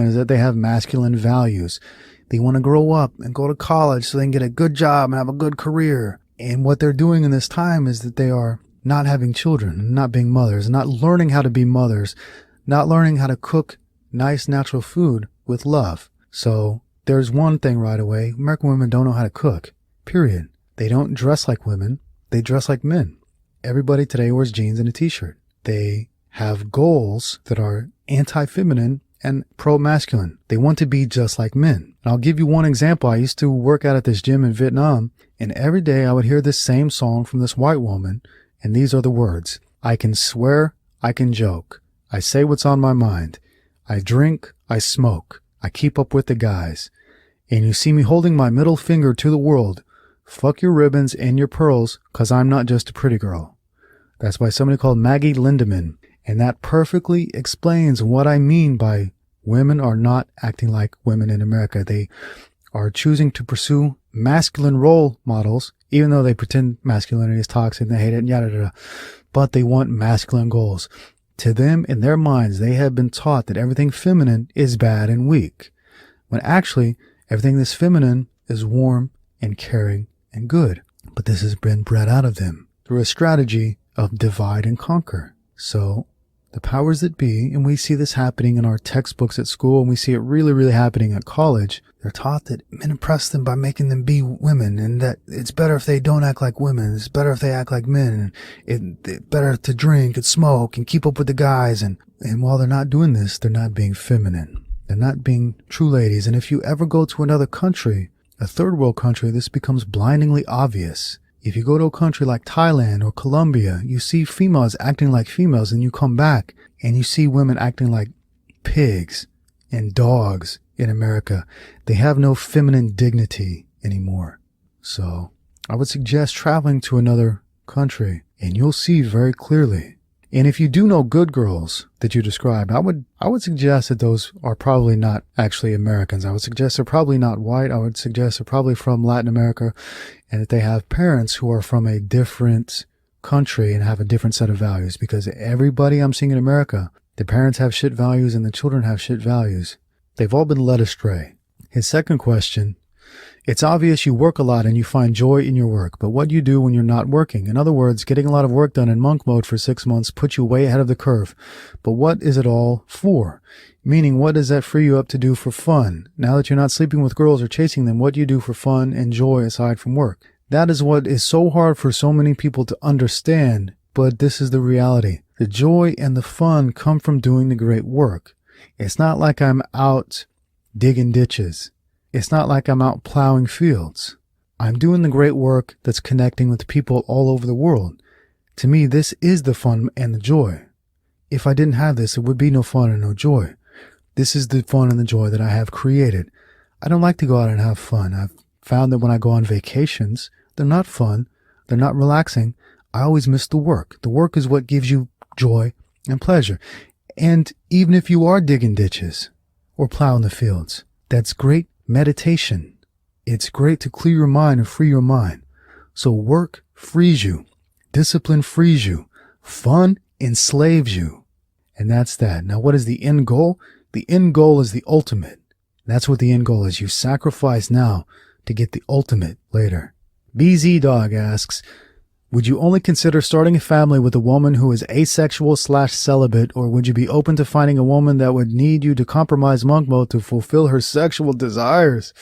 is that they have masculine values. They want to grow up and go to college so they can get a good job and have a good career. And what they're doing in this time is that they are not having children, not being mothers, not learning how to be mothers, not learning how to cook nice natural food with love. So there's one thing right away. American women don't know how to cook, period. They don't dress like women. They dress like men. Everybody today wears jeans and a t-shirt. They have goals that are anti-feminine and pro-masculine. They want to be just like men. And I'll give you one example. I used to work out at this gym in Vietnam, and every day I would hear this same song from this white woman, and these are the words. I can swear, I can joke. I say what's on my mind. I drink, I smoke. I keep up with the guys. And you see me holding my middle finger to the world. Fuck your ribbons and your pearls, 'cause I'm not just a pretty girl. That's by somebody called Maggie Lindemann. And that perfectly explains what I mean by women are not acting like women in America. They are choosing to pursue masculine role models, even though they pretend masculinity is toxic and they hate it and yada yada. But they want masculine goals. To them, in their minds, they have been taught that everything feminine is bad and weak, when actually everything that's feminine is warm and caring and good. But this has been bred out of them through a strategy of divide and conquer. So the powers that be, and we see this happening in our textbooks at school, and we see it really happening at college, they're taught that men oppress them by making them be women, and that it's better if they don't act like women, it's better if they act like men, and it's better to drink and smoke and keep up with the guys. And while they're not doing this, they're not being feminine. They're not being true ladies. And if you ever go to another country, a third world country, this becomes blindingly obvious. If you go to a country like Thailand or Colombia, you see females acting like females, and you come back and you see women acting like pigs and dogs in America. They have no feminine dignity anymore. So I would suggest traveling to another country, and you'll see very clearly. And if you do know good girls that you describe, I would suggest that those are probably not actually Americans. I would suggest they're probably not white. I would suggest they're probably from Latin America, and that they have parents who are from a different country and have a different set of values. Because everybody I'm seeing in America, the parents have shit values and the children have shit values. They've all been led astray. His second question, it's obvious you work a lot and you find joy in your work, but what do you do when you're not working? In other words, getting a lot of work done in monk mode for 6 months puts you way ahead of the curve. But what is it all for? Meaning, what does that free you up to do for fun? Now that you're not sleeping with girls or chasing them, what do you do for fun and joy aside from work? That is what is so hard for so many people to understand, but this is the reality. The joy and the fun come from doing the great work. It's not like I'm out digging ditches. It's not like I'm out plowing fields. I'm doing the great work that's connecting with people all over the world. To me, this is the fun and the joy. if I didn't have this, it would be no fun and no joy. This is the fun and the joy that I have created. I don't like to go out and have fun. I've found that when I go on vacations, they're not fun. They're not relaxing. I always miss the work. The work is what gives you joy and pleasure. And even if you are digging ditches or plowing the fields, that's great meditation. It's great to clear your mind and free your mind. So work frees you. Discipline frees you. Fun enslaves you. And that's that. Now, what is the end goal? The end goal is the ultimate. That's what the end goal is. You sacrifice now to get the ultimate later. BZ Dog asks, would you only consider starting a family with a woman who is asexual/celibate, or would you be open to finding a woman that would need you to compromise monk mode to fulfill her sexual desires?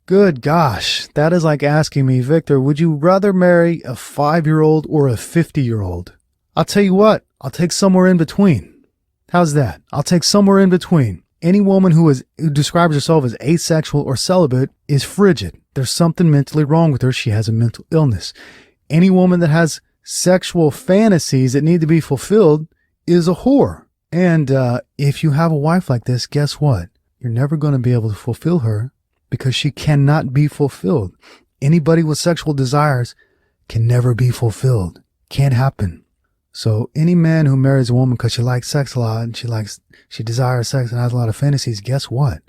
Good gosh, that is like asking me, Victor, would you rather marry a 5-year-old or a 50-year-old? I'll tell you what, I'll take somewhere in between. How's that? I'll take somewhere in between. Any woman who describes herself as asexual or celibate is frigid. There's something mentally wrong with her. She has a mental illness. Any woman that has sexual fantasies that need to be fulfilled is a whore. And if you have a wife like this, guess what? You're never going to be able to fulfill her because she cannot be fulfilled. Anybody with sexual desires can never be fulfilled. Can't happen. So any man who marries a woman because she likes sex a lot and she desires sex and has a lot of fantasies, guess what?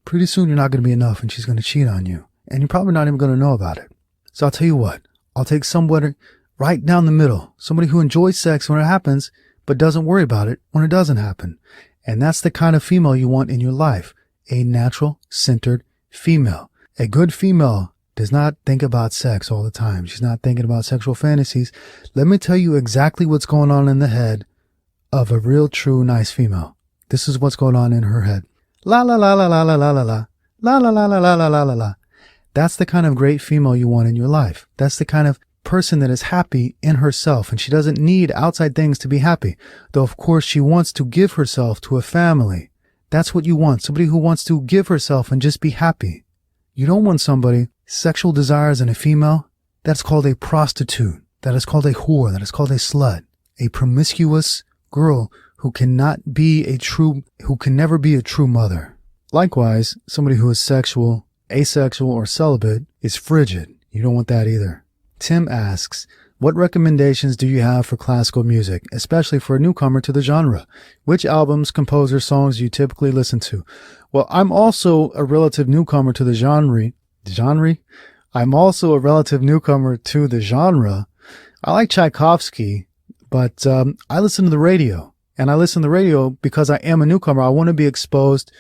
Pretty soon you're not going to be enough and she's going to cheat on you. And you're probably not even going to know about it. So I'll tell you what. I'll take somebody right down the middle. Somebody who enjoys sex when it happens, but doesn't worry about it when it doesn't happen. And that's the kind of female you want in your life. A natural, centered female. A good female does not think about sex all the time. She's not thinking about sexual fantasies. Let me tell you exactly what's going on in the head of a real, true, nice female. This is what's going on in her head. La la la la la la la la la. La la la la la la la la la. That's the kind of great female you want in your life. That's the kind of person that is happy in herself, and she doesn't need outside things to be happy. Though, of course, she wants to give herself to a family. That's what you want. Somebody who wants to give herself and just be happy. You don't want somebody, sexual desires in a female. That's called a prostitute. That is called a whore. That is called a slut. A promiscuous girl who can never be a true mother. Likewise, somebody who is sexual, asexual, or celibate is frigid. You don't want that either. Tim asks, what recommendations do you have for classical music, especially for a newcomer to the genre? Which albums, composers, songs do you typically listen to? Well, I'm also a relative newcomer to the genre. I'm also a relative newcomer to the genre. I like Tchaikovsky, but I listen to the radio. And I listen to the radio because I am a newcomer. I want to be exposed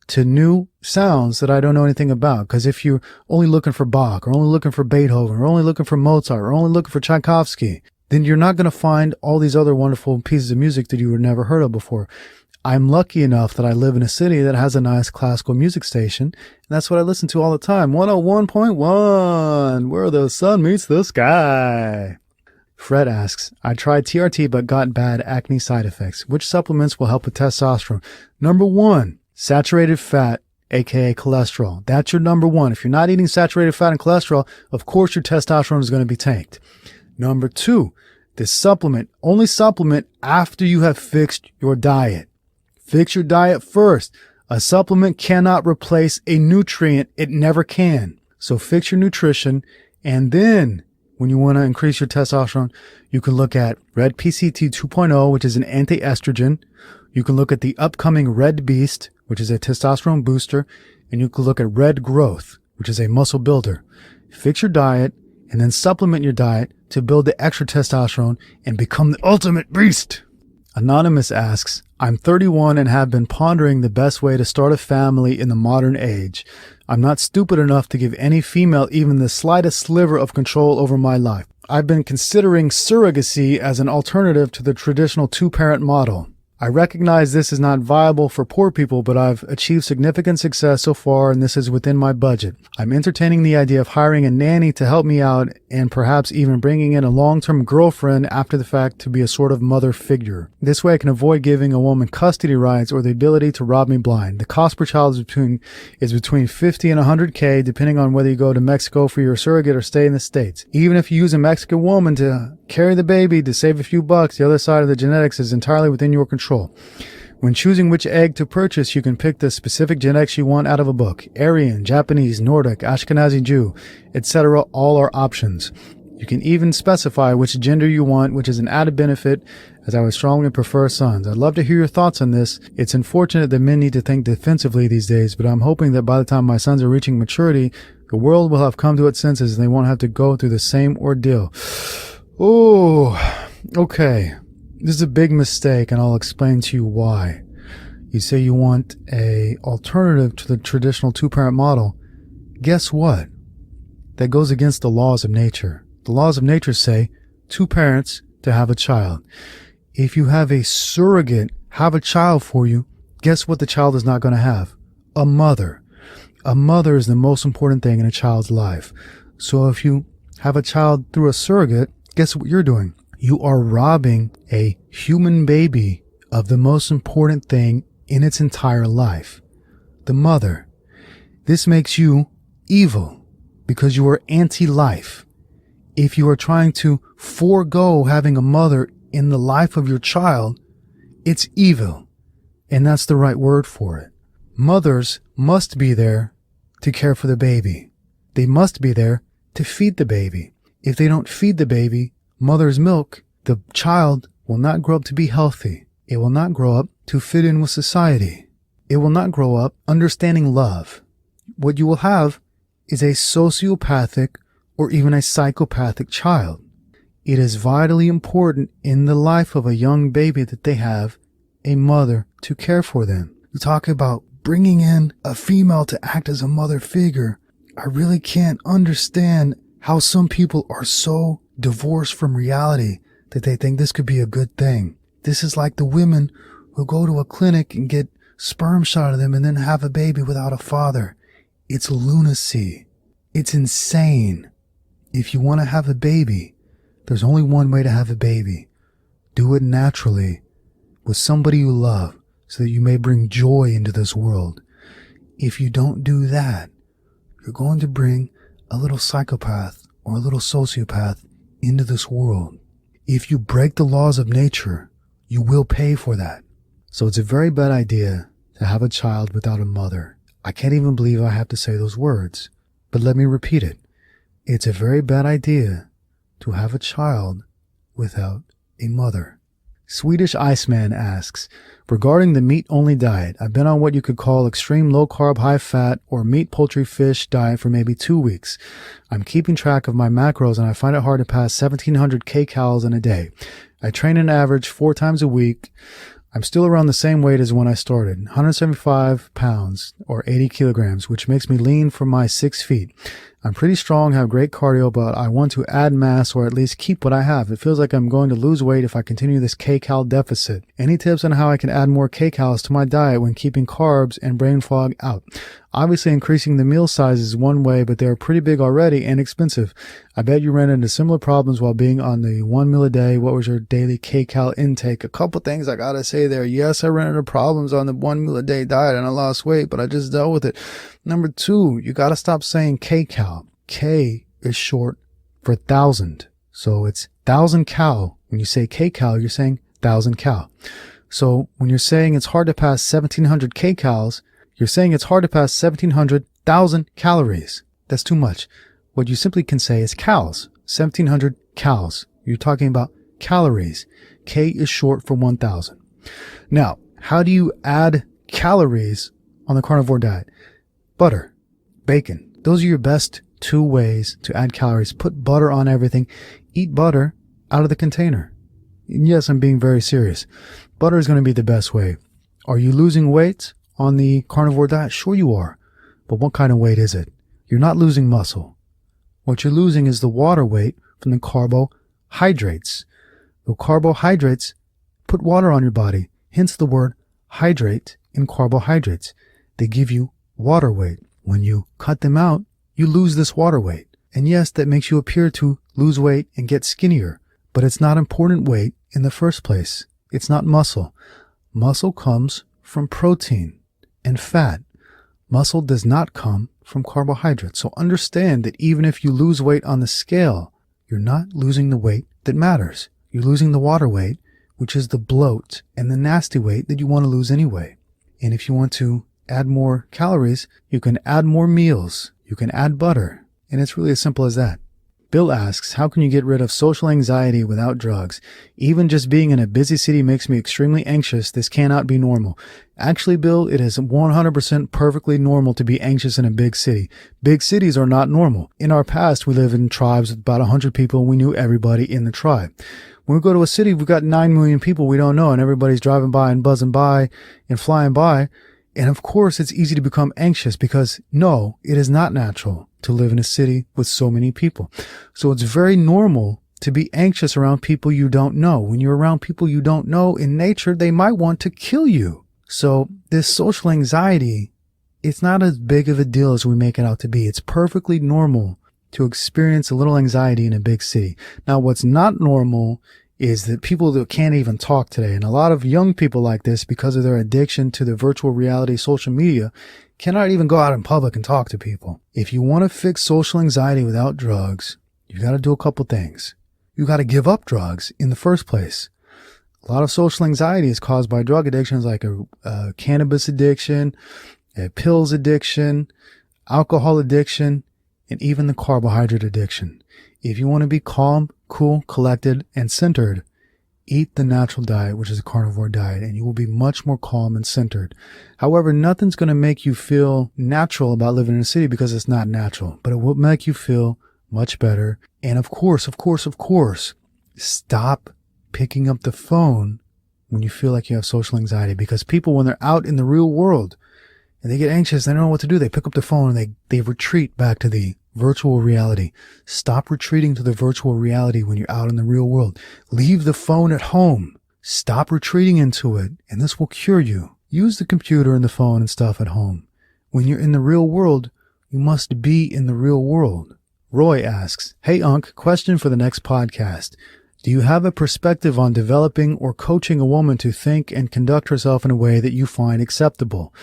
to new sounds that I don't know anything about. Because if you're only looking for Bach, or only looking for Beethoven, or only looking for Mozart, or only looking for Tchaikovsky, then you're not going to find all these other wonderful pieces of music that you would never heard of before. I'm lucky enough that I live in a city that has a nice classical music station, and that's what I listen to all the time. 101.1, where the sun meets the sky. Fred asks, I tried TRT but got bad acne side effects. Which supplements will help with testosterone? Number 1, saturated fat, aka cholesterol. That's your number 1. If you're not eating saturated fat and cholesterol, of course your testosterone is going to be tanked. Number 2, this supplement, only supplement after you have fixed your diet. Fix your diet first. A supplement cannot replace a nutrient. It never can. So fix your nutrition, and then when you want to increase your testosterone, you can look at Red PCT 2.0, which is an anti-estrogen. You can look at the upcoming Red Beast, which is a testosterone booster, and you can look at Red Growth, which is a muscle builder. Fix your diet and then supplement your diet to build the extra testosterone and become the ultimate beast. Anonymous asks, I'm 31 and have been pondering the best way to start a family in the modern age. I'm not stupid enough to give any female even the slightest sliver of control over my life. I've been considering surrogacy as an alternative to the traditional 2-parent model. I recognize this is not viable for poor people, but I've achieved significant success so far, and this is within my budget. I'm entertaining the idea of hiring a nanny to help me out and perhaps even bringing in a long-term girlfriend after the fact to be a sort of mother figure. This way I can avoid giving a woman custody rights or the ability to rob me blind. The cost per child is between $50 and $100K, depending on whether you go to Mexico for your surrogate or stay in the States. Even if you use a Mexican woman to carry the baby to save a few bucks. The other side of the genetics is entirely within your control. When choosing which egg to purchase, you can pick the specific genetics you want out of a book. Aryan, Japanese, Nordic, Ashkenazi Jew, etc. all are options. You can even specify which gender you want, which is an added benefit, as I would strongly prefer sons. I'd love to hear your thoughts on this. It's unfortunate that men need to think defensively these days, but I'm hoping that by the time my sons are reaching maturity, the world will have come to its senses and they won't have to go through the same ordeal. Oh, okay. This is a big mistake, and I'll explain to you why. You say you want an alternative to the traditional two-parent model. Guess what? That goes against the laws of nature. The laws of nature say 2 parents to have a child. If you have a surrogate have a child for you, guess what the child is not going to have? A mother. A mother is the most important thing in a child's life. So if you have a child through a surrogate, guess what you're doing? You are robbing a human baby of the most important thing in its entire life, the mother. This makes you evil because you are anti-life. If you are trying to forego having a mother in the life of your child, it's evil. And that's the right word for it. Mothers must be there to care for the baby. They must be there to feed the baby. If they don't feed the baby mother's milk, the child will not grow up to be healthy. It will not grow up to fit in with society. It will not grow up understanding love. What you will have is a sociopathic or even a psychopathic child. It is vitally important in the life of a young baby that they have a mother to care for them. You talk about bringing in a female to act as a mother figure. I really can't understand how some people are so divorced from reality that they think this could be a good thing. This is like the women who go to a clinic and get sperm shot out of them and then have a baby without a father. It's lunacy. It's insane. If you want to have a baby, there's only one way to have a baby. Do it naturally with somebody you love so that you may bring joy into this world. If you don't do that, you're going to bring a little psychopath or a little sociopath into this world. If you break the laws of nature, you will pay for that. So it's a very bad idea to have a child without a mother. I can't even believe I have to say those words, but let me repeat it. It's a very bad idea to have a child without a mother. Swedish Iceman asks, regarding the meat-only diet, I've been on what you could call extreme low-carb, high-fat, or meat, poultry, fish diet for maybe 2 weeks. I'm keeping track of my macros and I find it hard to pass 1,700 kcals in a day. I train an average 4 times a week. I'm still around the same weight as when I started, 175 pounds or 80 kilograms, which makes me lean for my 6 feet. I'm pretty strong, have great cardio, but I want to add mass or at least keep what I have. It feels like I'm going to lose weight if I continue this kcal deficit. Any tips on how I can add more kcals to my diet when keeping carbs and brain fog out? Obviously, increasing the meal size is one way, but they're pretty big already and expensive. I bet you ran into similar problems while being on the 1 meal a day. What was your daily kcal intake? A couple things I gotta say there. Yes, I ran into problems on the 1 meal a day diet and I lost weight, but I just dealt with it. Number 2, you gotta stop saying kcal. K is short for 1,000. So it's 1,000 cal. When you say kcal, you're saying 1,000 cal. So when you're saying it's hard to pass 1,700 kcals, you're saying it's hard to pass 1,700,000 calories. That's too much. What you simply can say is cals. 1,700 cals. You're talking about calories. K is short for 1,000. Now, how do you add calories on the carnivore diet? Butter, bacon. Those are your best 2 ways to add calories. Put butter on everything. Eat butter out of the container. And yes, I'm being very serious. Butter is going to be the best way. Are you losing weight on the carnivore diet? Sure you are. But what kind of weight is it? You're not losing muscle. What you're losing is the water weight from the carbohydrates. The carbohydrates put water on your body. Hence the word hydrate in carbohydrates. They give you water weight. When you cut them out, you lose this water weight. And yes, that makes you appear to lose weight and get skinnier. But it's not important weight in the first place. It's not muscle. Muscle comes from protein and fat. Muscle does not come from carbohydrates. So understand that even if you lose weight on the scale, you're not losing the weight that matters. You're losing the water weight, which is the bloat and the nasty weight that you want to lose anyway. And if you want to add more calories, you can add more meals. You can add butter. And it's really as simple as that. Bill asks, how can you get rid of social anxiety without drugs? Even just being in a busy city makes me extremely anxious. This cannot be normal. Actually, Bill, it is 100% perfectly normal to be anxious in a big city. Big cities are not normal. In our past, we lived in tribes with about 100 people and we knew everybody in the tribe. When we go to a city, we've got 9 million people we don't know and everybody's driving by and buzzing by and flying by. And of course, it's easy to become anxious because no, it is not natural to live in a city with so many people. So it's very normal to be anxious around people you don't know. When you're around people you don't know in nature, they might want to kill you. So this social anxiety, it's not as big of a deal as we make it out to be. It's perfectly normal to experience a little anxiety in a big city. Now, what's not normal is that people that can't even talk today, and a lot of young people like this because of their addiction to the virtual reality social media, cannot even go out in public and talk to people. If you want to fix social anxiety without drugs, you got to do a couple things. You got to give up drugs in the first place. A lot of social anxiety is caused by drug addictions like a cannabis addiction, a pills addiction, alcohol addiction, and even the carbohydrate addiction. If you want to be calm, cool, collected, and centered, eat the natural diet, which is a carnivore diet, and you will be much more calm and centered. However, nothing's going to make you feel natural about living in a city because it's not natural, but it will make you feel much better. And of course, stop picking up the phone when you feel like you have social anxiety, because people, when they're out in the real world and they get anxious, they don't know what to do. They pick up the phone and they retreat back to the virtual reality. Stop retreating to the virtual reality when you're out in the real world. Leave the phone at home. Stop retreating into it, and this will cure you. Use the computer and the phone and stuff at home. When you're in the real world, you must be in the real world. Roy asks, hey Unc, question for the next podcast. Do you have a perspective on developing or coaching a woman to think and conduct herself in a way that you find acceptable?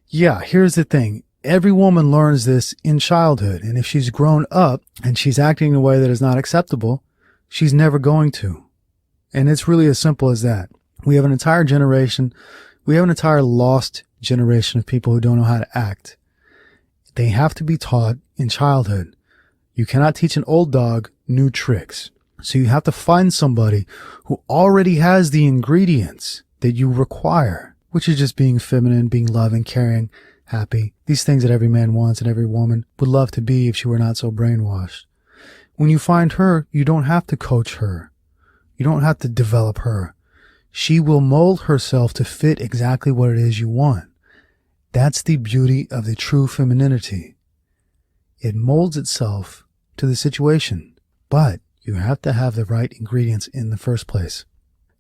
Yeah, here's the thing. Every woman learns this in childhood, and if she's grown up and she's acting in a way that is not acceptable, she's never going to. And it's really as simple as that. We have an entire lost generation of people who don't know how to act. They have to be taught in childhood. You cannot teach an old dog new tricks. So you have to find somebody who already has the ingredients that you require, which is just being feminine, being loving, caring, happy. These things that every man wants and every woman would love to be if she were not so brainwashed. When you find her, you don't have to coach her. You don't have to develop her. She will mold herself to fit exactly what it is you want. That's the beauty of the true femininity. It molds itself to the situation, but you have to have the right ingredients in the first place.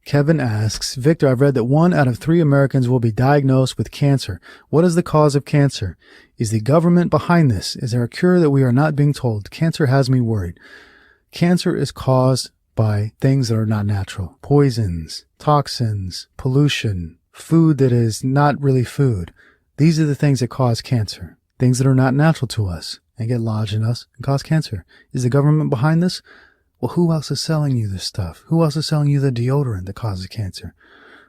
Kevin asks, Victor, I've read that 1 out of 3 Americans will be diagnosed with cancer. What is the cause of cancer? Is the government behind this? Is there a cure that we are not being told? Cancer has me worried. Cancer is caused by things that are not natural. Poisons, toxins, pollution, food that is not really food. These are the things that cause cancer. Things that are not natural to us and get lodged in us and cause cancer. Is the government behind this? Well, who else is selling you this stuff? Who else is selling you the deodorant that causes cancer?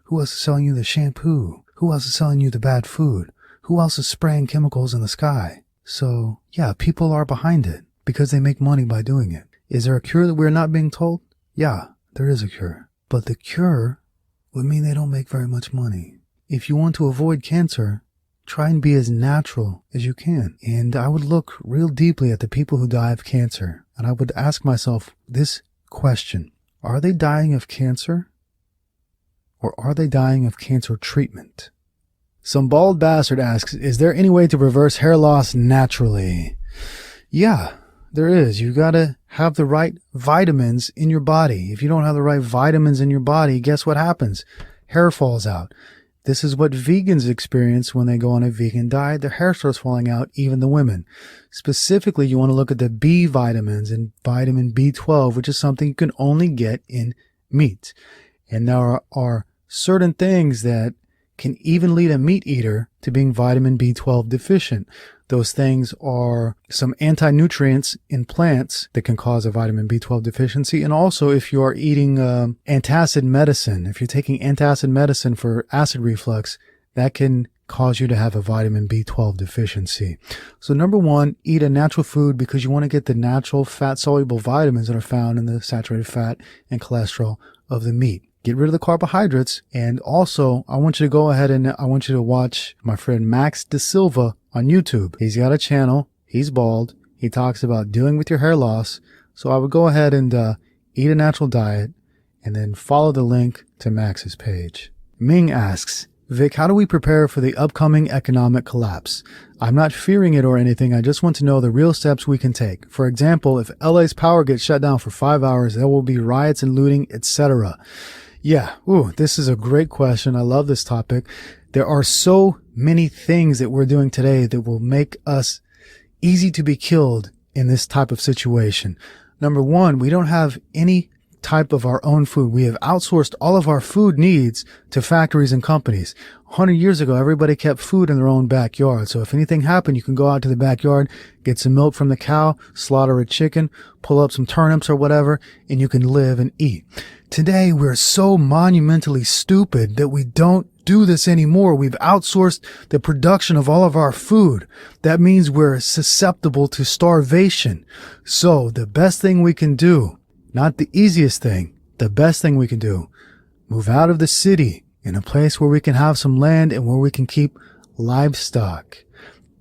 Who else is selling you the shampoo? Who else is selling you the bad food? Who else is spraying chemicals in the sky? So, yeah, people are behind it because they make money by doing it. Is there a cure that we're not being told? Yeah, there is a cure. But the cure would mean they don't make very much money. If you want to avoid cancer, try and be as natural as you can. And I would look real deeply at the people who die of cancer. And I would ask myself this question. Are they dying of cancer? Or are they dying of cancer treatment? Some bald bastard asks, is there any way to reverse hair loss naturally? Yeah, there is. You gotta have the right vitamins in your body. If you don't have the right vitamins in your body, guess what happens? Hair falls out. This is what vegans experience when they go on a vegan diet. Their hair starts falling out, even the women. Specifically, you want to look at the B vitamins and vitamin B12, which is something you can only get in meat. And there are certain things that can even lead a meat eater to being vitamin B12 deficient. Those things are some anti-nutrients in plants that can cause a vitamin B12 deficiency. And also if you are eating antacid medicine, if you're taking antacid medicine for acid reflux, that can cause you to have a vitamin B12 deficiency. So number one, eat a natural food because you want to get the natural fat-soluble vitamins that are found in the saturated fat and cholesterol of the meat. Get rid of the carbohydrates. And also, I want you to go ahead and I want you to watch my friend Max De Silva on YouTube. He's got a channel. He's bald. He talks about dealing with your hair loss. So I would go ahead and eat a natural diet and then follow the link to Max's page. Ming asks, Vic, how do we prepare for the upcoming economic collapse? I'm not fearing it or anything. I just want to know the real steps we can take. For example, if LA's power gets shut down for 5 hours, there will be riots and looting, etc. Yeah. This is a great question. I love this topic. There are so many things that we're doing today that will make us easy to be killed in this type of situation. Number one, we don't have any type of our own food. We have outsourced all of our food needs to factories and companies. 100 years ago, everybody kept food in their own backyard. So if anything happened, you can go out to the backyard, get some milk from the cow, slaughter a chicken, pull up some turnips or whatever, and you can live and eat. Today, we're so monumentally stupid that we don't do this anymore. We've outsourced the production of all of our food. That means we're susceptible to starvation. So the best thing we can do, not the easiest thing, the best thing we can do, move out of the city in a place where we can have some land and where we can keep livestock.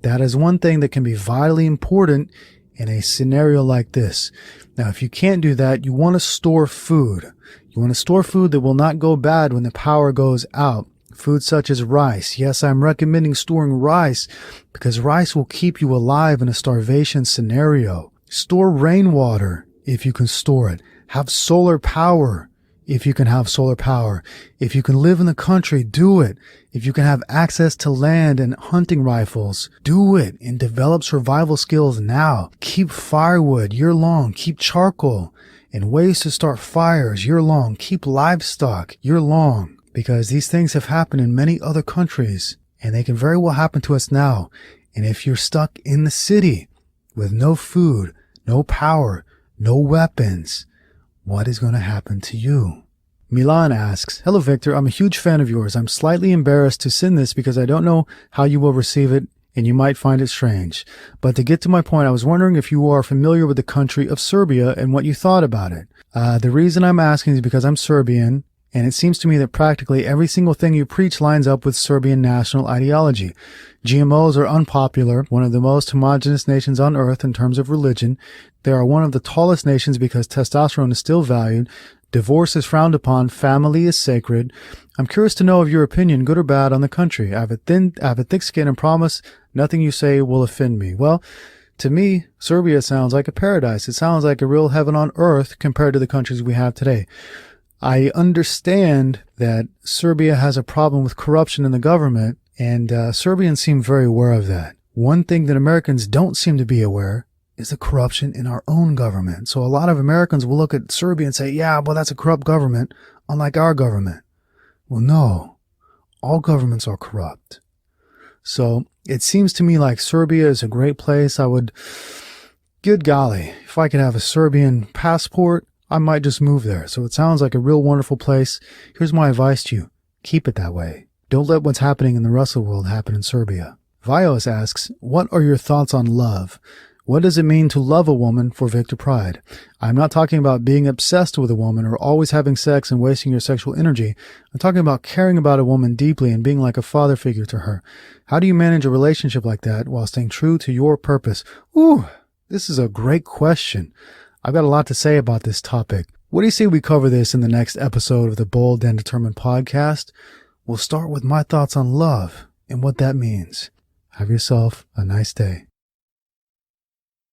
That is one thing that can be vitally important in a scenario like this. Now, if you can't do that, you want to store food. You want to store food that will not go bad when the power goes out. Food such as rice. Yes, I'm recommending storing rice because rice will keep you alive in a starvation scenario. Store rainwater if you can store it. Have solar power if you can have solar power. If you can live in the country, do it. If you can have access to land and hunting rifles, do it and develop survival skills now. Keep firewood year long. Keep charcoal and ways to start fires year long. Keep livestock year long because these things have happened in many other countries and they can very well happen to us now. And if you're stuck in the city with no food, no power, no weapons, what is going to happen to you? Milan asks, Hello, Victor. I'm a huge fan of yours. I'm slightly embarrassed to send this because I don't know how you will receive it and you might find it strange. But to get to my point, I was wondering if you are familiar with the country of Serbia and what you thought about it. The reason I'm asking is because I'm Serbian and it seems to me that practically every single thing you preach lines up with Serbian national ideology. GMOs are unpopular, one of the most homogenous nations on earth in terms of religion. They are one of the tallest nations because testosterone is still valued. Divorce is frowned upon. Family is sacred. I'm curious to know of your opinion, good or bad, on the country. I have a thick skin and promise nothing you say will offend me. Well, to me, Serbia sounds like a paradise. It sounds like a real heaven on earth compared to the countries we have today. I understand that Serbia has a problem with corruption in the government, and Serbians seem very aware of that. One thing that Americans don't seem to be aware is the corruption in our own government. So a lot of Americans will look at Serbia and say, yeah, well, that's a corrupt government, unlike our government. Well, no, all governments are corrupt. So it seems to me like Serbia is a great place. Good golly, if I could have a Serbian passport, I might just move there. So it sounds like a real wonderful place. Here's my advice to you. Keep it that way. Don't let what's happening in the rest of the world happen in Serbia. Vios asks, what are your thoughts on love? What does it mean to love a woman for Victor Pride? I'm not talking about being obsessed with a woman or always having sex and wasting your sexual energy. I'm talking about caring about a woman deeply and being like a father figure to her. How do you manage a relationship like that while staying true to your purpose? Ooh, this is a great question. I've got a lot to say about this topic. What do you say we cover this in the next episode of the Bold and Determined podcast? We'll start with my thoughts on love and what that means. Have yourself a nice day.